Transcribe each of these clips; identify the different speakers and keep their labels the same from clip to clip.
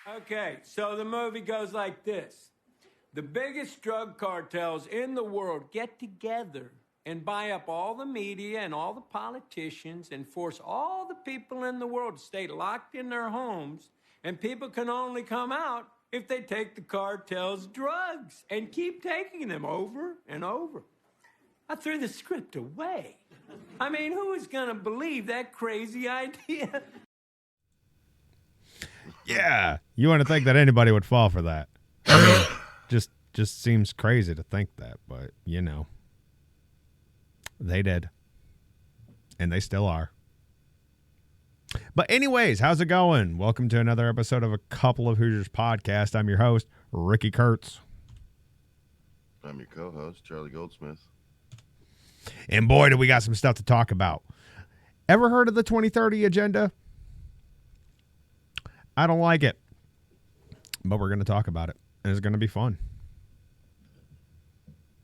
Speaker 1: Okay, so the movie goes like this. The biggest drug cartels in the world get together and buy up all the media and all the politicians and force all the people in the world to stay locked in their homes, and people can only come out if they take the cartel's drugs and keep taking them over and over. I threw the script away. I mean, who is going to believe that crazy idea?
Speaker 2: Yeah, you want to think that anybody would fall for that. I mean, just seems crazy to think that, but, you know, they did. And they still are. But anyways, how's it going? Welcome to another episode of A Couple of Hoosiers podcast. I'm your host, Ricky Kurtz.
Speaker 3: I'm your co-host, Charlie Goldsmith.
Speaker 2: And boy, do we got some stuff to talk about. Ever heard of the 2030 agenda? I don't like it. But we're going to talk about it. And it's going to be fun.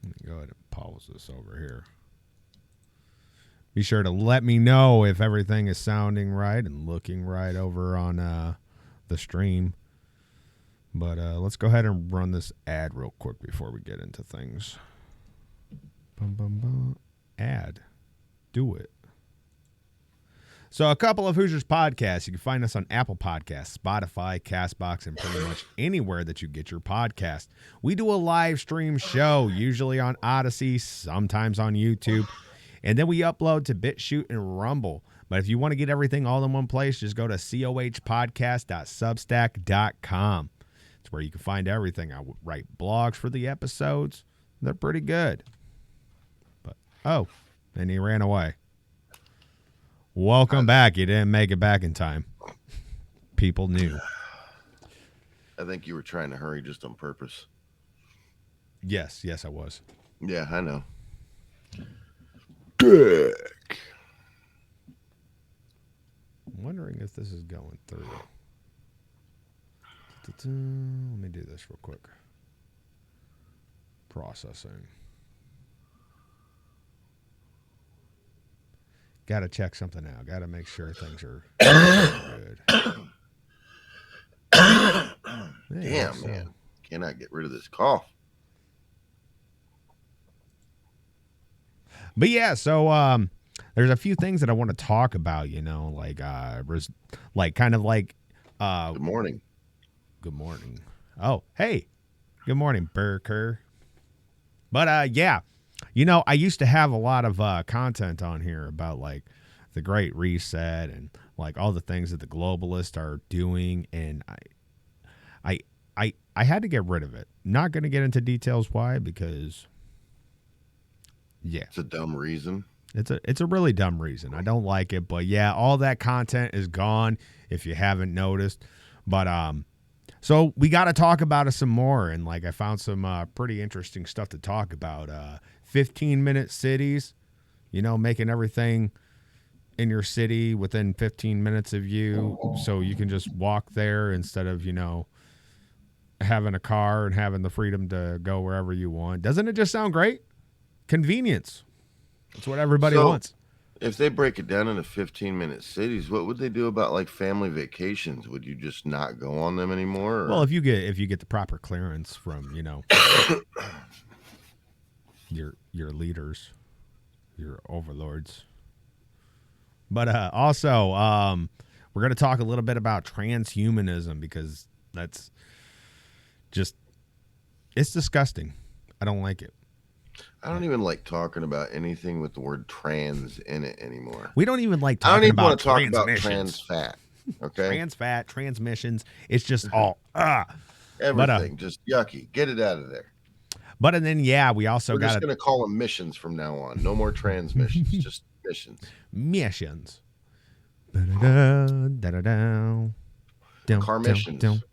Speaker 2: Let me go ahead and pause this over here. Be sure to let me know if everything is sounding right and looking right over on the stream. But let's go ahead and run this ad real quick before we get into things. Bum, bum, bum. Ad. Do it. So, A Couple of Hoosiers podcasts. You can find us on Apple Podcasts, Spotify, CastBox, and pretty much anywhere that you get your podcast. We do a live stream show, usually on Odysee, sometimes on YouTube. And then we upload to BitChute and Rumble. But if you want to get everything all in one place, just go to cohpodcast.substack.com. It's where you can find everything. I write blogs for the episodes. They're pretty good. But, oh, and he ran away. Welcome back. You didn't make it back in time. People knew.
Speaker 3: I think you were trying to hurry just on purpose.
Speaker 2: Yes, I was.
Speaker 3: Yeah, I know. Dick.
Speaker 2: I'm wondering if this is going through. Let me do this real quick. Processing. Got to check something out. Got to make sure things are good.
Speaker 3: Damn, man. Cannot get rid of this cough.
Speaker 2: But yeah, so there's a few things that I want to talk about, you know, like kind of like
Speaker 3: Good morning.
Speaker 2: Good morning. Oh, hey. Good morning, Burker. But yeah, you know, I used to have a lot of content on here about like the Great Reset and like all the things that the globalists are doing, and I had to get rid of it. Not going to get into details why, because yeah,
Speaker 3: It's a dumb reason.
Speaker 2: it's a really dumb reason. I don't like it, but yeah, all that content is gone if you haven't noticed. But so we got to talk about it some more, and like I found some pretty interesting stuff to talk about. 15-minute cities, you know, making everything in your city within 15 minutes of you, so you can just walk there instead of, you know, having a car and having the freedom to go wherever you want. Doesn't it just sound great? Convenience. That's what everybody wants.
Speaker 3: If they break it down into 15-minute cities, what would they do about like family vacations? Would you just not go on them anymore? Or?
Speaker 2: Well, if you get the proper clearance from, you know, your leaders, your overlords. But also, we're going to talk a little bit about transhumanism, because that's just, it's disgusting. I don't like it.
Speaker 3: I don't even like talking about anything with the word trans in it anymore.
Speaker 2: We don't even like talking about
Speaker 3: I don't even want to talk about trans fat. Okay.
Speaker 2: Trans fat, transmissions. It's just all
Speaker 3: everything. Just yucky. Get it out of there.
Speaker 2: But and then yeah, we also
Speaker 3: We're
Speaker 2: got
Speaker 3: just going to call them missions from now on. No more transmissions, just missions.
Speaker 2: Missions.
Speaker 3: Car missions.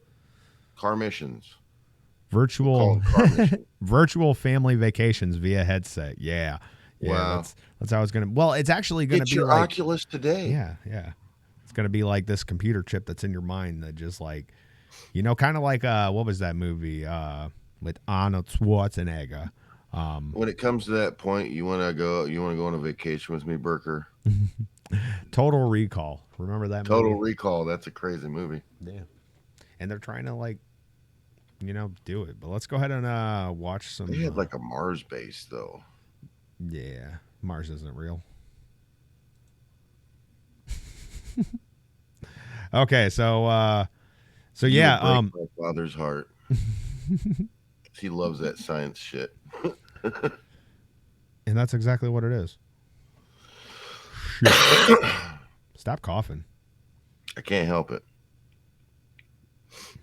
Speaker 3: Car missions.
Speaker 2: Virtual family vacations via headset. Yeah.
Speaker 3: Wow.
Speaker 2: That's how it's gonna. Well, it's actually gonna
Speaker 3: Get
Speaker 2: be
Speaker 3: your
Speaker 2: like
Speaker 3: Oculus today.
Speaker 2: Yeah. It's gonna be like this computer chip that's in your mind that just like, you know, kind of like what was that movie with Arnold Schwarzenegger?
Speaker 3: When it comes to that point, you want to go on a vacation with me, Burker?
Speaker 2: Total Recall. Remember that movie?
Speaker 3: Total Recall. That's a crazy movie.
Speaker 2: Yeah. and they're trying to like, do it. But let's go ahead and watch some.
Speaker 3: They had like a Mars base though.
Speaker 2: Yeah, Mars isn't real. Okay, so yeah,
Speaker 3: my father's heart. He loves that science shit.
Speaker 2: And that's exactly what it is. Shit. Stop coughing.
Speaker 3: I can't help it.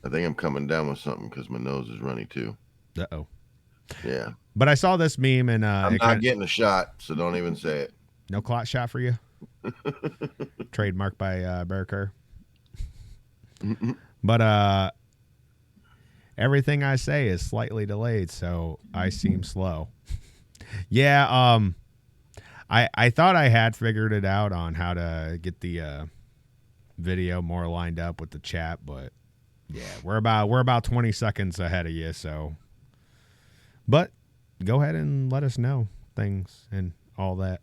Speaker 3: I think I'm coming down with something because my nose is runny too.
Speaker 2: Uh-oh.
Speaker 3: Yeah.
Speaker 2: But I saw this meme and
Speaker 3: I'm not getting a shot, so don't even say it.
Speaker 2: No clot shot for you. Trademarked by Bear Kerr. But everything I say is slightly delayed, so I seem slow. Yeah, I thought I had figured it out on how to get the video more lined up with the chat, but yeah, we're about 20 seconds ahead of you, so. But go ahead and let us know things and all that.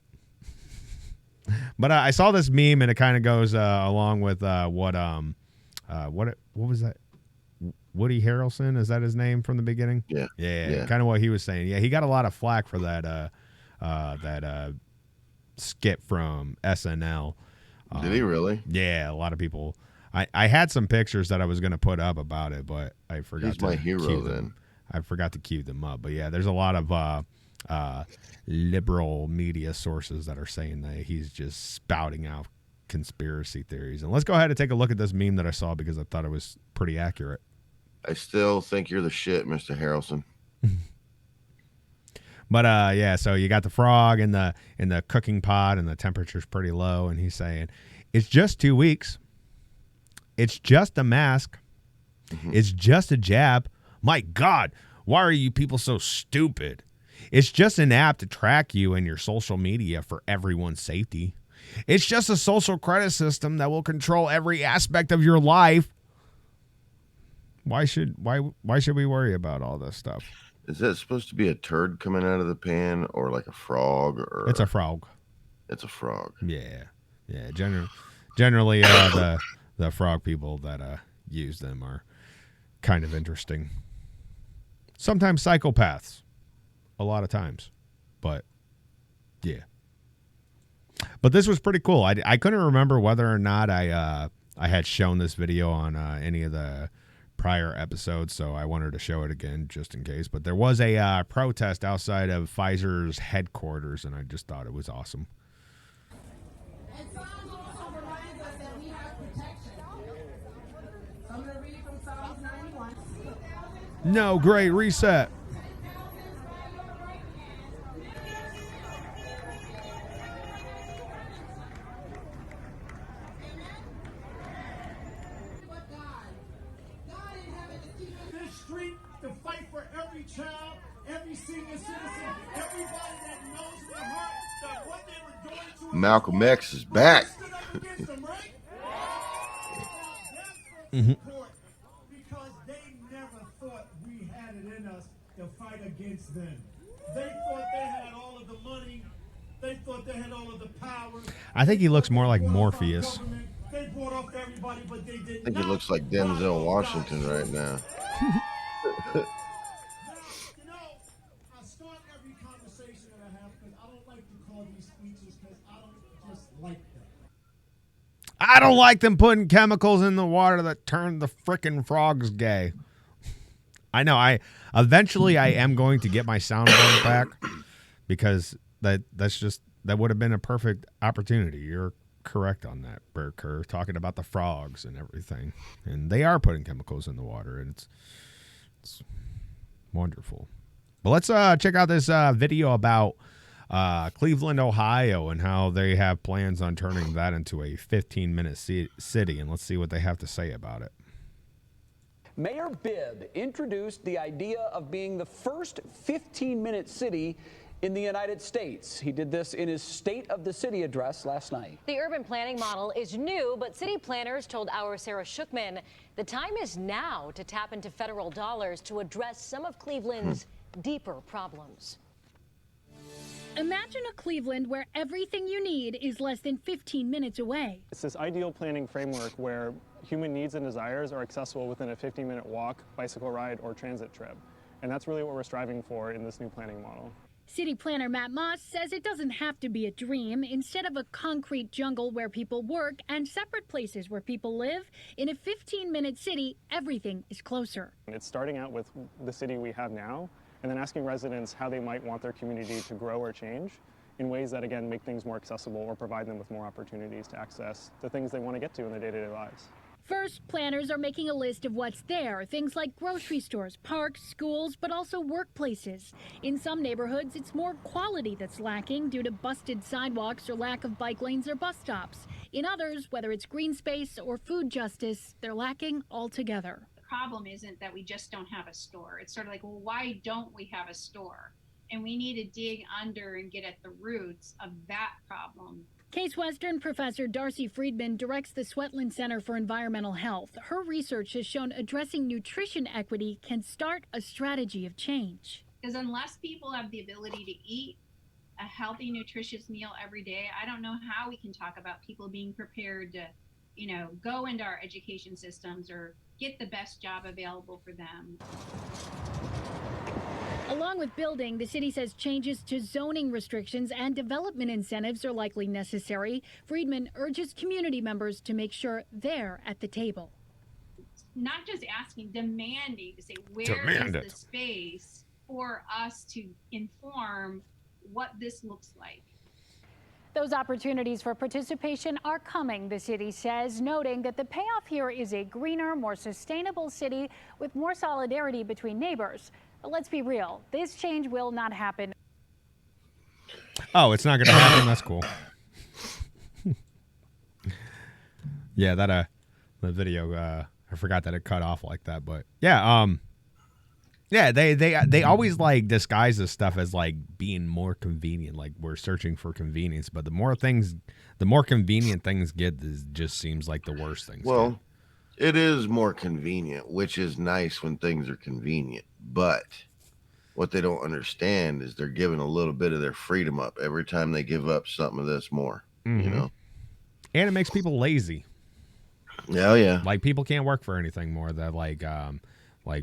Speaker 2: But I saw this meme and it kind of goes along with what was that? Woody Harrelson, is that his name from the beginning? Yeah. Kind of what he was saying. Yeah, he got a lot of flack for that skit from SNL.
Speaker 3: Did he really?
Speaker 2: Yeah, a lot of people. I had some pictures that I was going to put up about it, but I forgot.
Speaker 3: He's my hero then.
Speaker 2: I forgot to cue them up. But yeah, there's a lot of liberal media sources that are saying that he's just spouting out conspiracy theories. And let's go ahead and take a look at this meme that I saw because I thought it was pretty accurate.
Speaker 3: I still think you're the shit, Mr. Harrelson.
Speaker 2: But yeah, so you got the frog in the cooking pot and the temperature's pretty low, and he's saying, it's just 2 weeks. It's just a mask. Mm-hmm. It's just a jab. My God, why are you people so stupid? It's just an app to track you and your social media for everyone's safety. It's just a social credit system that will control every aspect of your life. Why should we worry about all this stuff?
Speaker 3: Is that supposed to be a turd coming out of the pan or like a frog? Or
Speaker 2: it's a frog.
Speaker 3: It's a frog.
Speaker 2: Yeah. Generally, the frog people that use them are kind of interesting. Sometimes psychopaths. A lot of times. But, yeah. But this was pretty cool. I couldn't remember whether or not I had shown this video on any of the prior episodes, so I wanted to show it again just in case. But there was a protest outside of Pfizer's headquarters, and I just thought it was awesome.
Speaker 4: And Psalms also reminds us that we have protection. So I'm going to read from Psalms 91.
Speaker 2: No, great reset.
Speaker 5: To fight for every child, every senior citizen, everybody that knows in their heart that what they were doing to
Speaker 3: Malcolm X is back.
Speaker 2: Mm-hmm.
Speaker 5: Because they never thought we had it in us to fight against them. They thought they had all of the money. They thought they had all of the power.
Speaker 2: I think he looks more like Morpheus.
Speaker 5: They brought off everybody, but they did
Speaker 3: I think he looks like Denzel Washington right now.
Speaker 5: Now, I start every conversation that I have because I don't like to call these speeches because I don't just like them.
Speaker 2: I don't like them putting chemicals in the water that turn the frickin' frogs gay. I know. Eventually I am going to get my soundboard back because that would have been a perfect opportunity. You're correct on that, Bear Kerr, talking about the frogs and everything. And they are putting chemicals in the water, and it's wonderful. But let's check out this video about Cleveland, Ohio, and how they have plans on turning that into a 15-minute city. And let's see what they have to say about it.
Speaker 6: Mayor Bibb introduced the idea of being the first 15-minute city in the United States. He did this in his State of the City address last night.
Speaker 7: The urban planning model is new, but city planners told our Sarah Shookman the time is now to tap into federal dollars to address some of Cleveland's deeper problems.
Speaker 8: Imagine a Cleveland where everything you need is less than 15 minutes away.
Speaker 9: It's this ideal planning framework where human needs and desires are accessible within a 15-minute walk, bicycle ride, or transit trip. And that's really what we're striving for in this new planning model.
Speaker 8: City planner Matt Moss says it doesn't have to be a dream. Instead of a concrete jungle where people work and separate places where people live, in a 15-minute city, everything is closer.
Speaker 9: It's starting out with the city we have now, and then asking residents how they might want their community to grow or change in ways that, again, make things more accessible or provide them with more opportunities to access the things they want to get to in their day-to-day lives.
Speaker 8: First, planners are making a list of what's there, things like grocery stores, parks, schools, but also workplaces. In some neighborhoods, it's more quality that's lacking due to busted sidewalks or lack of bike lanes or bus stops. In others, whether it's green space or food justice, they're lacking altogether.
Speaker 10: Problem isn't that we just don't have a store. It's sort of like, well, why don't we have a store? And we need to dig under and get at the roots of that problem.
Speaker 8: Case Western professor Darcy Friedman directs the Swetland Center for Environmental Health. Her research has shown addressing nutrition equity can start a strategy of change.
Speaker 10: Because unless people have the ability to eat a healthy, nutritious meal every day, I don't know how we can talk about people being prepared to, go into our education systems or get the best job available for them.
Speaker 8: Along with building, the city says changes to zoning restrictions and development incentives are likely necessary. Friedman urges community members to make sure they're at the table.
Speaker 10: Not just asking, demanding to say, where is the space for us to inform what this looks like?
Speaker 8: Those opportunities for participation are coming, the city says, noting that the payoff here is a greener, more sustainable city with more solidarity between neighbors. But let's be real, this change will not happen.
Speaker 2: Oh, it's not going to happen? That's cool. Yeah, the video, I forgot that it cut off like that, but yeah, yeah, they always like disguise this stuff as like being more convenient, like we're searching for convenience, but the more convenient things get, it just seems like the worst things.
Speaker 3: Well, it is more convenient, which is nice when things are convenient, but what they don't understand is they're giving a little bit of their freedom up every time they give up something of this more,
Speaker 2: and it makes people lazy.
Speaker 3: Yeah, yeah.
Speaker 2: Like people can't work for anything more. That like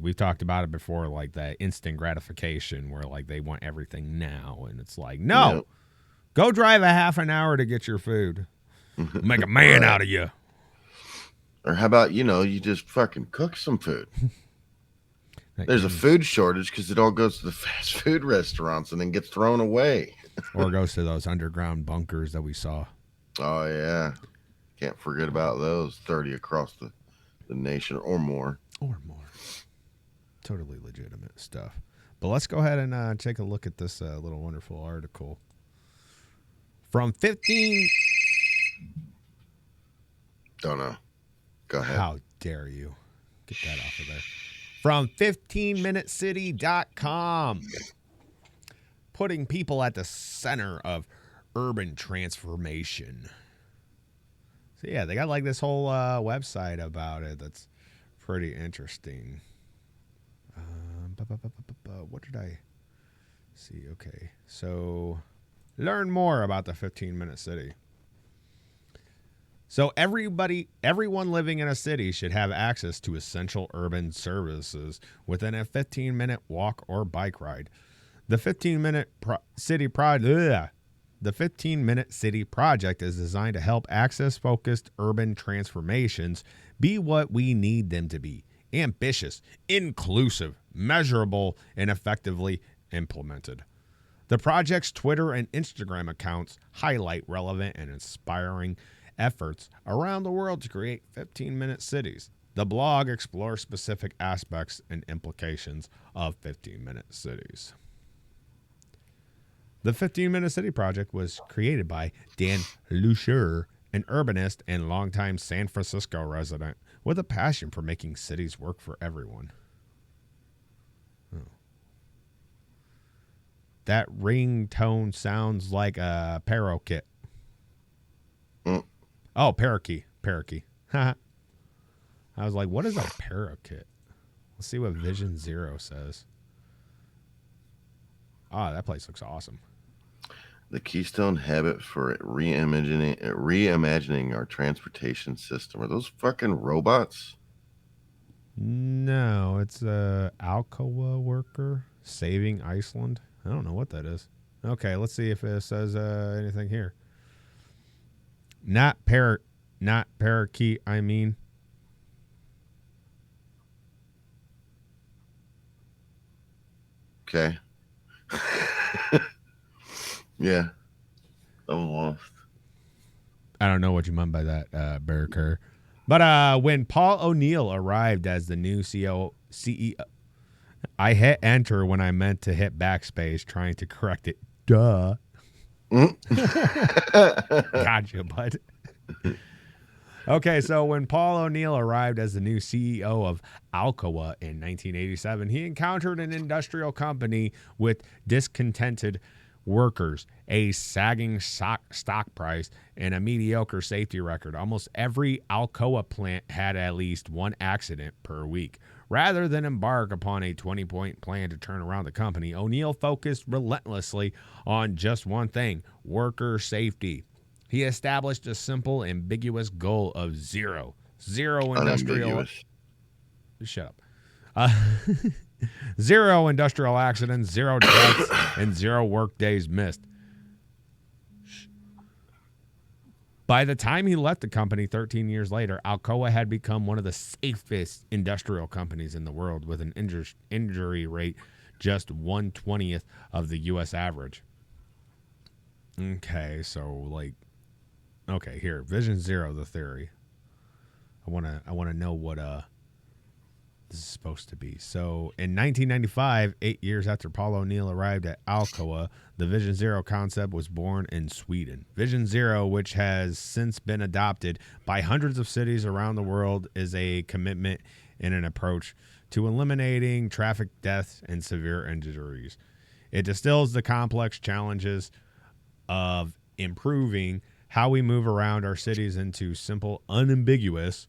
Speaker 2: we've talked about it before, like that instant gratification where like they want everything now, and it's like, no, go drive a half an hour to get your food. Make a man out of you.
Speaker 3: Or how about, you just fucking cook some food. There's a food shortage because it all goes to the fast food restaurants and then gets thrown away.
Speaker 2: Or goes to those underground bunkers that we saw.
Speaker 3: Oh, yeah. Can't forget about those 30 across the nation or more.
Speaker 2: Or more. Totally legitimate stuff. But let's go ahead and take a look at this little wonderful article. From 15...
Speaker 3: Don't know. Go ahead.
Speaker 2: How dare you? Get that off of there. From 15minutecity.com. Putting people at the center of urban transformation. So yeah, they got like this whole website about it that's pretty interesting. What did I see? Okay, so learn more about the 15-minute city. So everyone living in a city should have access to essential urban services within a 15-minute walk or bike ride. The 15-minute city project is designed to help access-focused urban transformations be what we need them to be: ambitious, inclusive, measurable, and effectively implemented. The project's Twitter and Instagram accounts highlight relevant and inspiring efforts around the world to create 15-minute cities. The blog explores specific aspects and implications of 15-minute cities. The 15-minute city project was created by Dan Lucier, an urbanist and longtime San Francisco resident with a passion for making cities work for everyone. Oh. That ringtone sounds like a parakeet. Oh, parakeet. I was like, what is a parakeet? Let's see what Vision Zero says. Ah, that place looks awesome.
Speaker 3: The keystone habit for reimagining our transportation system. Are those fucking robots?
Speaker 2: No, it's a Alcoa worker saving Iceland. I don't know what that is. Okay, let's see if it says anything here. Not parakeet, I mean.
Speaker 3: Okay. Yeah. I'm lost.
Speaker 2: I don't know what you meant by that, Berker. But when Paul O'Neill arrived as the new CEO, I hit enter when I meant to hit backspace, trying to correct it. Duh. Gotcha, bud. Okay, so when Paul O'Neill arrived as the new CEO of Alcoa in 1987, he encountered an industrial company with discontented workers, a sagging stock price, and a mediocre safety record. Almost every Alcoa plant had at least one accident per week. Rather than embark upon a 20-point plan to turn around the company, O'Neill focused relentlessly on just one thing: worker safety. He established a simple, ambiguous goal of zero industrial.
Speaker 3: Unambiguous.
Speaker 2: Shut up. Zero industrial accidents, zero deaths, and zero work days missed. By the time he left the company 13 years later, Alcoa had become one of the safest industrial companies in the world, with an injury rate just 1/20th of the U.S. average. Okay, so okay, here, Vision Zero, the theory. I wanna know what this is supposed to be. So in 1995, 8 years after Paul O'Neill arrived at Alcoa, the Vision Zero concept was born in Sweden. Vision Zero, which has since been adopted by hundreds of cities around the world, is a commitment and an approach to eliminating traffic deaths and severe injuries. It distills the complex challenges of improving how we move around our cities into simple, unambiguous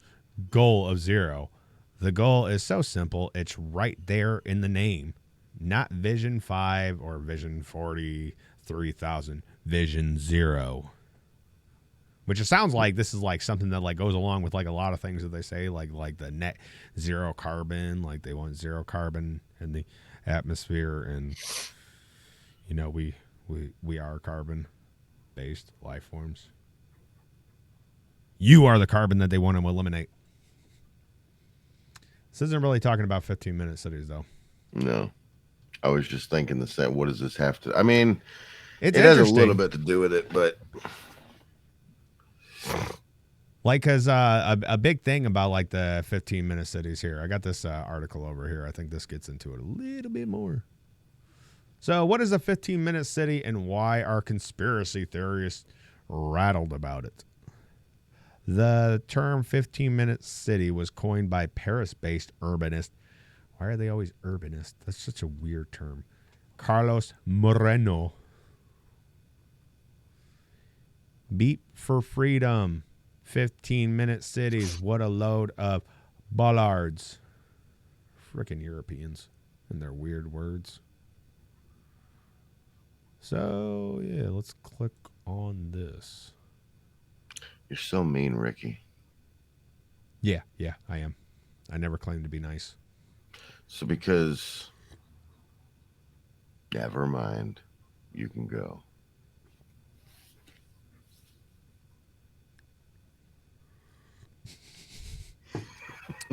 Speaker 2: goal of zero. The goal is so simple, it's right there in the name. Not Vision 5 or Vision 43,000. Vision Zero. Which it sounds like this is like something that like goes along with like a lot of things that they say, like the net zero carbon, like they want zero carbon in the atmosphere, and you know we are carbon based life forms. You are the carbon that they want to eliminate. This isn't really talking about 15-minute cities, though.
Speaker 3: No. I was just thinking the same. What does this have to... I mean,
Speaker 2: it
Speaker 3: has a little bit to do with it, but...
Speaker 2: Like, because a big thing about, like, the 15-minute cities here. I got this article over here. I think this gets into it a little bit more. So, what is a 15-minute city, and why are conspiracy theorists rattled about it? The term 15-minute city was coined by Paris-based urbanist. Why are they always urbanist? That's such a weird term. Carlos Moreno. Beat for freedom. 15-minute cities. What a load of bollards. Frickin' Europeans and their weird words. So, yeah, let's click on this.
Speaker 3: You're so mean, Ricky.
Speaker 2: Yeah, I am. I never claimed to be nice.
Speaker 3: So because... Never mind. You can go.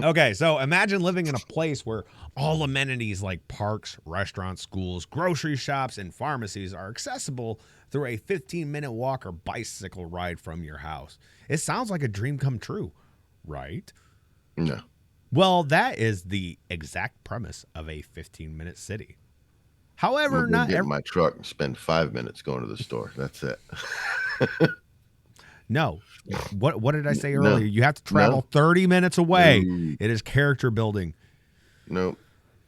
Speaker 2: Okay, so imagine living in a place where all amenities like parks, restaurants, schools, grocery shops, and pharmacies are accessible through a 15-minute walk or bicycle ride from your house. It sounds like a dream come true, right?
Speaker 3: No.
Speaker 2: Well, that is the exact premise of a 15-minute city. However, not
Speaker 3: get in my truck and spend 5 minutes going to the store. That's it.
Speaker 2: No. What did I say earlier? You have to travel 30 minutes away. It is character building.
Speaker 3: No.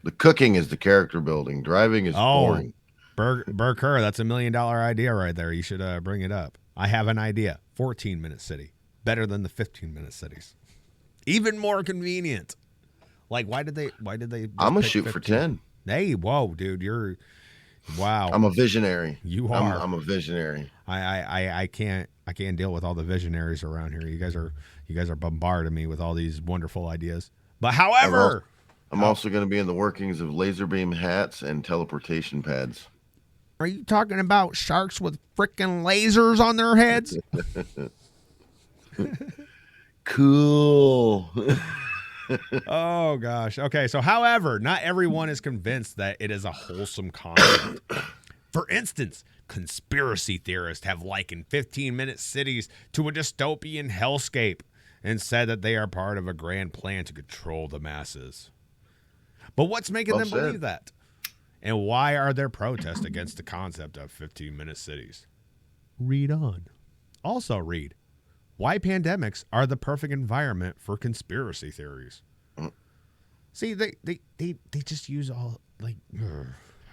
Speaker 3: The cooking is the character building. Driving is boring.
Speaker 2: Burker, that's $1 million idea right there. You should bring it up. I have an idea. 14-minute city. Better than the 15-minute cities. Even more convenient. Like, why did they
Speaker 3: I'm going to shoot
Speaker 2: 15?
Speaker 3: for 10.
Speaker 2: Hey, whoa, dude. You're Wow.
Speaker 3: I'm a visionary.
Speaker 2: You are.
Speaker 3: I'm a visionary.
Speaker 2: I can't deal with all the visionaries around here. You guys are bombarding me with all these wonderful ideas. But however,
Speaker 3: I'm also going to be in the workings of laser beam hats and teleportation pads.
Speaker 2: are you talking about sharks with freaking lasers on their heads?
Speaker 3: Cool.
Speaker 2: Oh gosh. Okay, so however, not everyone is convinced that it is a wholesome concept. For instance, conspiracy theorists have likened 15-minute cities to a dystopian hellscape and said that they are part of a grand plan to control the masses. But what's making them believe that? And why are there protests against the concept of 15-minute cities? Read on. Also read, why pandemics are the perfect environment for conspiracy theories. See, they just use all like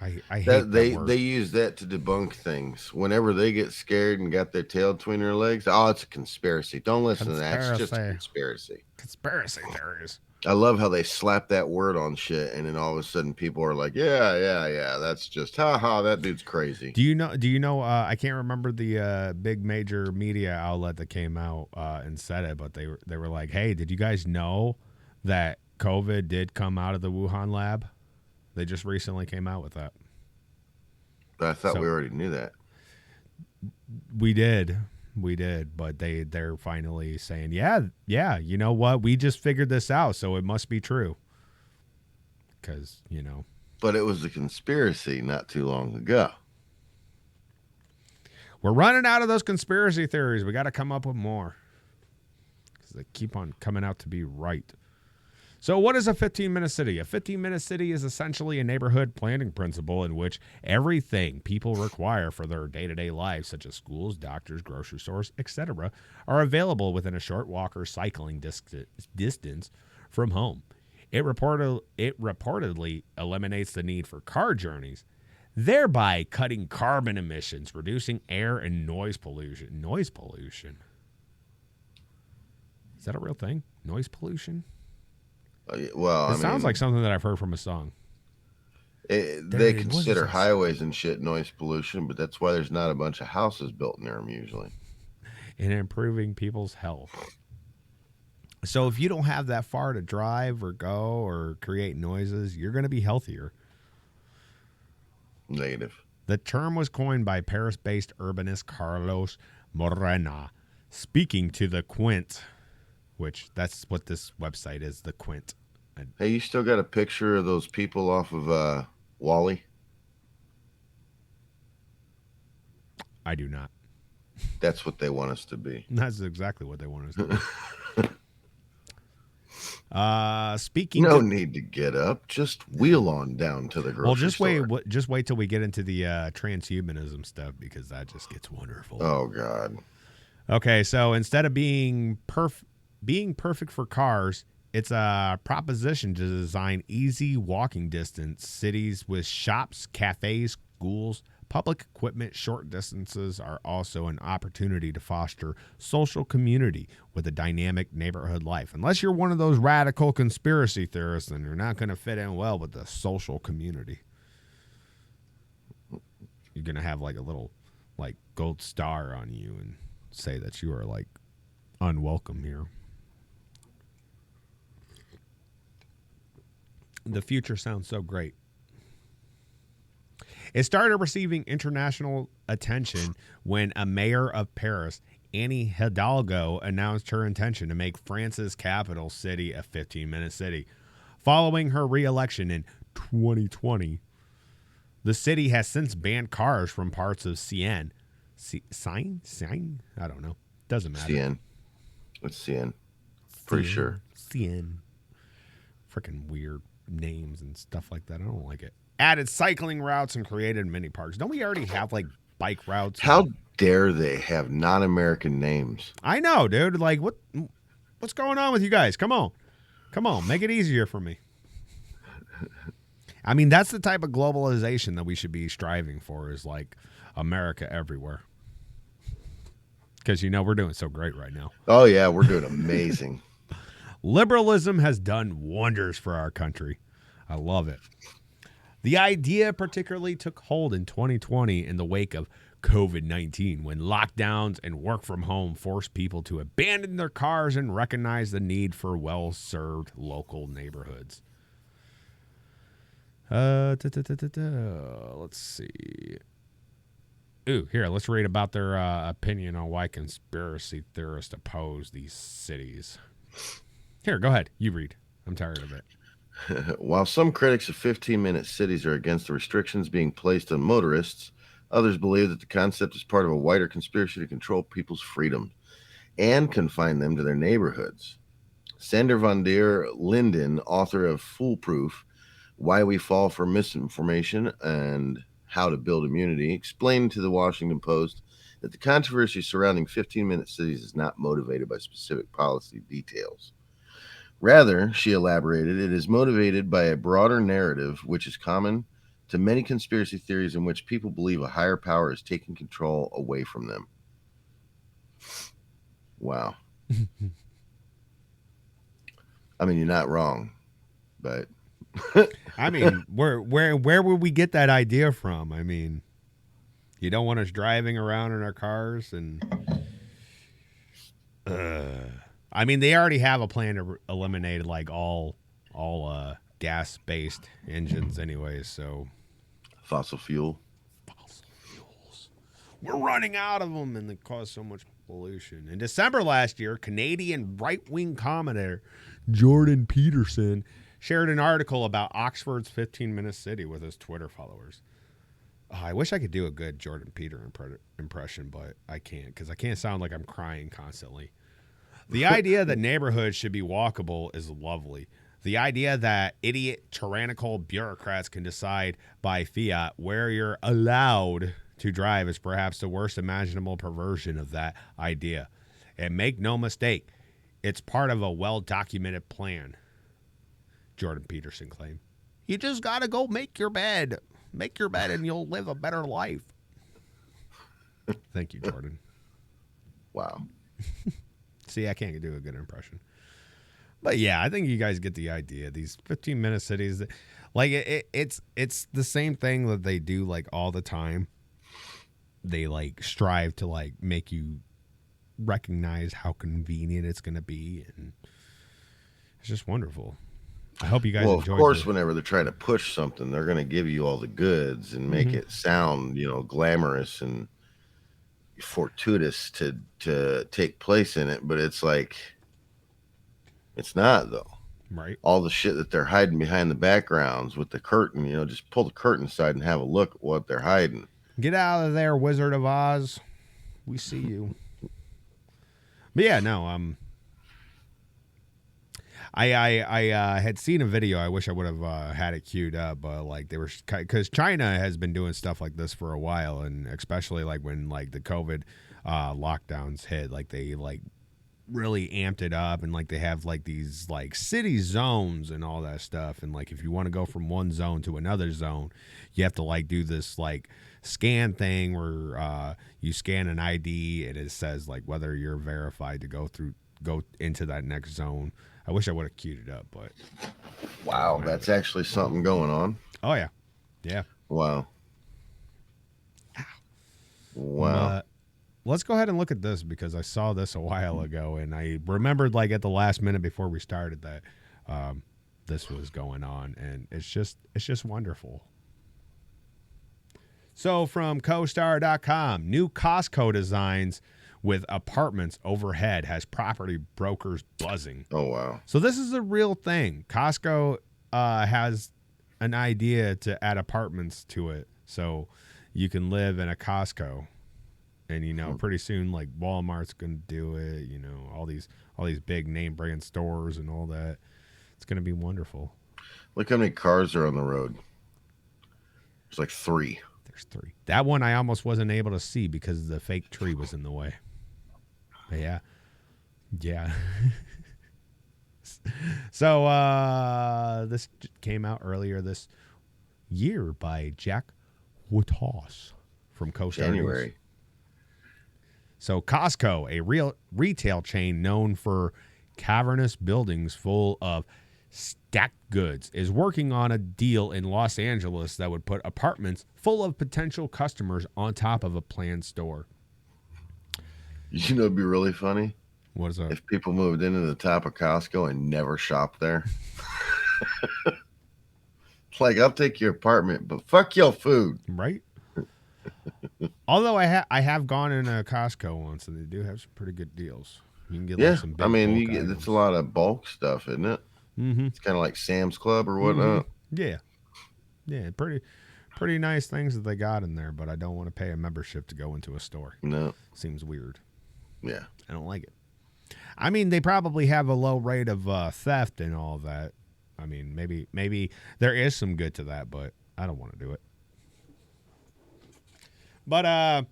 Speaker 2: I hate that word.
Speaker 3: They use that to debunk things. Whenever they get scared and got their tail between their legs, oh, it's a conspiracy. Don't listen to that. It's just a conspiracy.
Speaker 2: Conspiracy theories.
Speaker 3: I love how they slap that word on shit, and then all of a sudden people are like, yeah, that's just that dude's crazy.
Speaker 2: Do you know I can't remember the big major media outlet that came out and said it, but they were like, hey, did you guys know that COVID did come out of the Wuhan lab? They just recently came out with that.
Speaker 3: But I thought we already knew that.
Speaker 2: We did, but they're finally saying, yeah, you know what? We just figured this out, so it must be true. Because,
Speaker 3: But it was a conspiracy not too long ago.
Speaker 2: We're running out of those conspiracy theories. We got to come up with more. Because they keep on coming out to be right. So what is a 15-minute city? A 15-minute city is essentially a neighborhood planning principle in which everything people require for their day-to-day lives, such as schools, doctors, grocery stores, etc., are available within a short walk or cycling distance from home. It reportedly eliminates the need for car journeys, thereby cutting carbon emissions, reducing air and noise pollution. Noise pollution? Is that a real thing? Noise pollution?
Speaker 3: Well,
Speaker 2: it sounds like something that I've heard from a song.
Speaker 3: They consider highways and shit noise pollution, but that's why there's not a bunch of houses built near them usually.
Speaker 2: And improving people's health. So if you don't have that far to drive or go or create noises, you're going to be healthier.
Speaker 3: Negative.
Speaker 2: The term was coined by Paris-based urbanist Carlos Morena, speaking to the Quint, which that's what this website is, the Quint.
Speaker 3: Hey, you still got a picture of those people off of Wally?
Speaker 2: I do not.
Speaker 3: That's what they want us to be.
Speaker 2: That's exactly what they want us to be. Speaking,
Speaker 3: no need to get up. Just wheel on down to the grocery store.
Speaker 2: Just wait till we get into the transhumanism stuff, because that just gets wonderful.
Speaker 3: Oh God.
Speaker 2: Okay, so instead of being perfect for cars, it's a proposition to design easy walking distance cities with shops, cafes, schools, public equipment. Short distances are also an opportunity to foster social community with a dynamic neighborhood life. Unless you're one of those radical conspiracy theorists, then you're not going to fit in well with the social community. You're going to have like a little like gold star on you and say that you are like unwelcome here. The future sounds so great. It started receiving international attention when a mayor of Paris, Anne Hidalgo, announced her intention to make France's capital city a 15-minute city. Following her re-election in 2020, the city has since banned cars from parts of Seine? I don't know. Doesn't matter.
Speaker 3: Seine. It's Seine. Pretty sure.
Speaker 2: Seine. Freaking weird names and stuff like that. I don't like it. Added cycling routes and created mini parks. Don't we already have like bike routes?
Speaker 3: How dare they have non-American names?
Speaker 2: I know, dude. Like what's going on with you guys? Come on, make it easier for me. I mean, that's the type of globalization that we should be striving for, is like America everywhere. Because we're doing so great right now.
Speaker 3: Oh yeah, we're doing amazing.
Speaker 2: Liberalism has done wonders for our country. I love it. The idea particularly took hold in 2020 in the wake of COVID-19, when lockdowns and work from home forced people to abandon their cars and recognize the need for well-served local neighborhoods. Let's see. Ooh, here, let's read about their opinion on why conspiracy theorists oppose these cities. Here, go ahead. You read. I'm tired of it.
Speaker 3: While some critics of 15-minute cities are against the restrictions being placed on motorists, others believe that the concept is part of a wider conspiracy to control people's freedom and confine them to their neighborhoods. Sander van der Linden, author of Foolproof, Why We Fall for Misinformation and How to Build Immunity, explained to the Washington Post that the controversy surrounding 15-minute cities is not motivated by specific policy details. Rather, she elaborated, it is motivated by a broader narrative which is common to many conspiracy theories in which people believe a higher power is taking control away from them. Wow. I mean, you're not wrong, but
Speaker 2: I mean, where would we get that idea from? I mean, you don't want us driving around in our cars, and I mean, they already have a plan to eliminate like all gas-based engines, anyways. So
Speaker 3: fossil fuels.
Speaker 2: We're running out of them, and they cause so much pollution. In December last year, Canadian right-wing commentator Jordan Peterson shared an article about Oxford's 15-minute city with his Twitter followers. Oh, I wish I could do a good Jordan Peter impression, but I can't, because I can't sound like I'm crying constantly. The idea that neighborhoods should be walkable is lovely. The idea that idiot, tyrannical bureaucrats can decide by fiat where you're allowed to drive is perhaps the worst imaginable perversion of that idea. And make no mistake, it's part of a well-documented plan, Jordan Peterson claimed. You just got to go make your bed. Make your bed and you'll live a better life. Thank you, Jordan.
Speaker 3: Wow.
Speaker 2: See, I can't do a good impression. But yeah, I think you guys get the idea. These 15-minute cities, like it's the same thing that they do like all the time. They like strive to like make you recognize how convenient it's going to be, and it's just wonderful. I hope you guys enjoyed.
Speaker 3: Well, of course, whenever they're trying to push something, they're going to give you all the goods and make it sound, glamorous and fortuitous to take place in it. But it's like, it's not, though.
Speaker 2: Right.
Speaker 3: All the shit that they're hiding behind the backgrounds with the curtain, just pull the curtain aside and have a look at what they're hiding.
Speaker 2: Get out of there, Wizard of Oz. We see you. But yeah, no, I had seen a video. I wish I would have had it queued up, but like they were, because China has been doing stuff like this for a while, and especially like when like the COVID lockdowns hit, like they like really amped it up, and like they have like these like city zones and all that stuff, and like if you want to go from one zone to another zone, you have to like do this like scan thing where you scan an ID and it says like whether you're verified to go into that next zone. I wish I would have queued it up, but
Speaker 3: wow, that's actually something going on.
Speaker 2: Oh yeah, yeah.
Speaker 3: Wow. Wow.
Speaker 2: Let's go ahead and look at this, because I saw this a while ago and I remembered like at the last minute before we started that this was going on, and it's just wonderful. So from CoStar.com, new Costco designs with apartments overhead has property brokers buzzing.
Speaker 3: Oh, wow.
Speaker 2: So this is a real thing. Costco has an idea to add apartments to it, so you can live in a Costco. And, pretty soon, like, Walmart's going to do it, all these big name brand stores and all that. It's going to be wonderful.
Speaker 3: Look how many cars are on the road. There's like 3.
Speaker 2: There's 3. That one I almost wasn't able to see because the fake tree was in the way. But yeah. Yeah. So this came out earlier this year by Jack Woodhouse from CoStar
Speaker 3: January.
Speaker 2: News. So Costco, a real retail chain known for cavernous buildings full of Stacked Goods is working on a deal in Los Angeles that would put apartments full of potential customers on top of a planned store.
Speaker 3: You know, it'd be really funny.
Speaker 2: What is that?
Speaker 3: If people moved into the top of Costco and never shopped there. It's like, I'll take your apartment, but fuck your food.
Speaker 2: Right? Although I have gone in a Costco once, and they do have some pretty good deals. You can get like some big bulk items.
Speaker 3: It's a lot of bulk stuff, isn't it?
Speaker 2: Mm-hmm.
Speaker 3: It's kind of like Sam's Club or whatnot.
Speaker 2: Mm-hmm. Yeah, pretty nice things that they got in there, but I don't want to pay a membership to go into a store.
Speaker 3: No.
Speaker 2: Seems weird.
Speaker 3: Yeah.
Speaker 2: I don't like it. I mean, they probably have a low rate of theft and all of that. I mean, maybe there is some good to that, but I don't want to do it. But I'm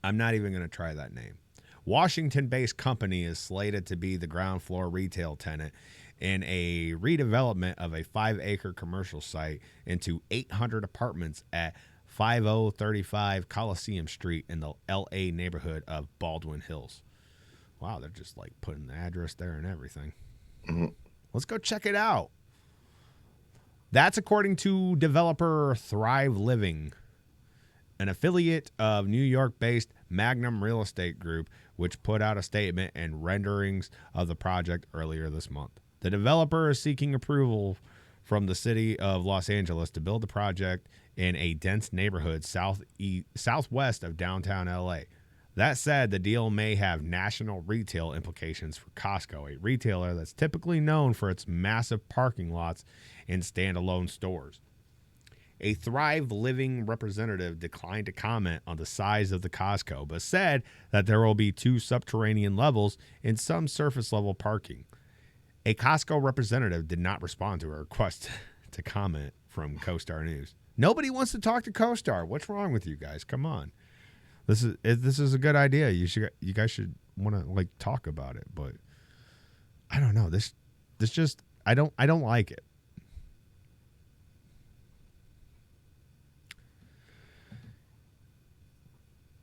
Speaker 2: not even going to try that name. Washington-based company is slated to be the ground floor retail tenant in a redevelopment of a 5-acre commercial site into 800 apartments at 5035 Coliseum Street in the L.A. neighborhood of Baldwin Hills. Wow, they're just like putting the address there and everything.
Speaker 3: Mm-hmm.
Speaker 2: Let's go check it out. That's according to developer Thrive Living, an affiliate of New York-based Magnum Real Estate Group, which put out a statement and renderings of the project earlier this month. The developer is seeking approval from the city of Los Angeles to build the project in a dense neighborhood southwest of downtown LA. That said, the deal may have national retail implications for Costco, a retailer that's typically known for its massive parking lots and standalone stores. A Thrive Living representative declined to comment on the size of the Costco, but said that there will be 2 subterranean levels and some surface level parking. A Costco representative did not respond to a request to comment from CoStar News. Nobody wants to talk to CoStar. What's wrong with you guys? Come on. This is a good idea. You guys should want to like talk about it, but I don't know. This just I don't like it.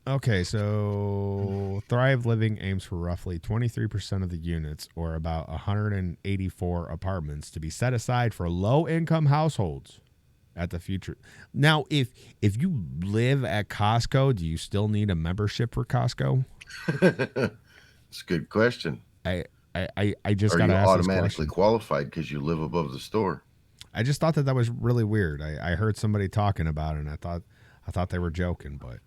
Speaker 2: Okay, so Thrive Living aims for roughly 23% of the units, or about 184 apartments, to be set aside for low-income households at the future. Now, if you live at Costco, do you still need a membership for Costco?
Speaker 3: It's a good question.
Speaker 2: I just got to ask this question. Are you
Speaker 3: automatically qualified because you live above the store?
Speaker 2: I just thought that was really weird. I heard somebody talking about it, and I thought they were joking, but.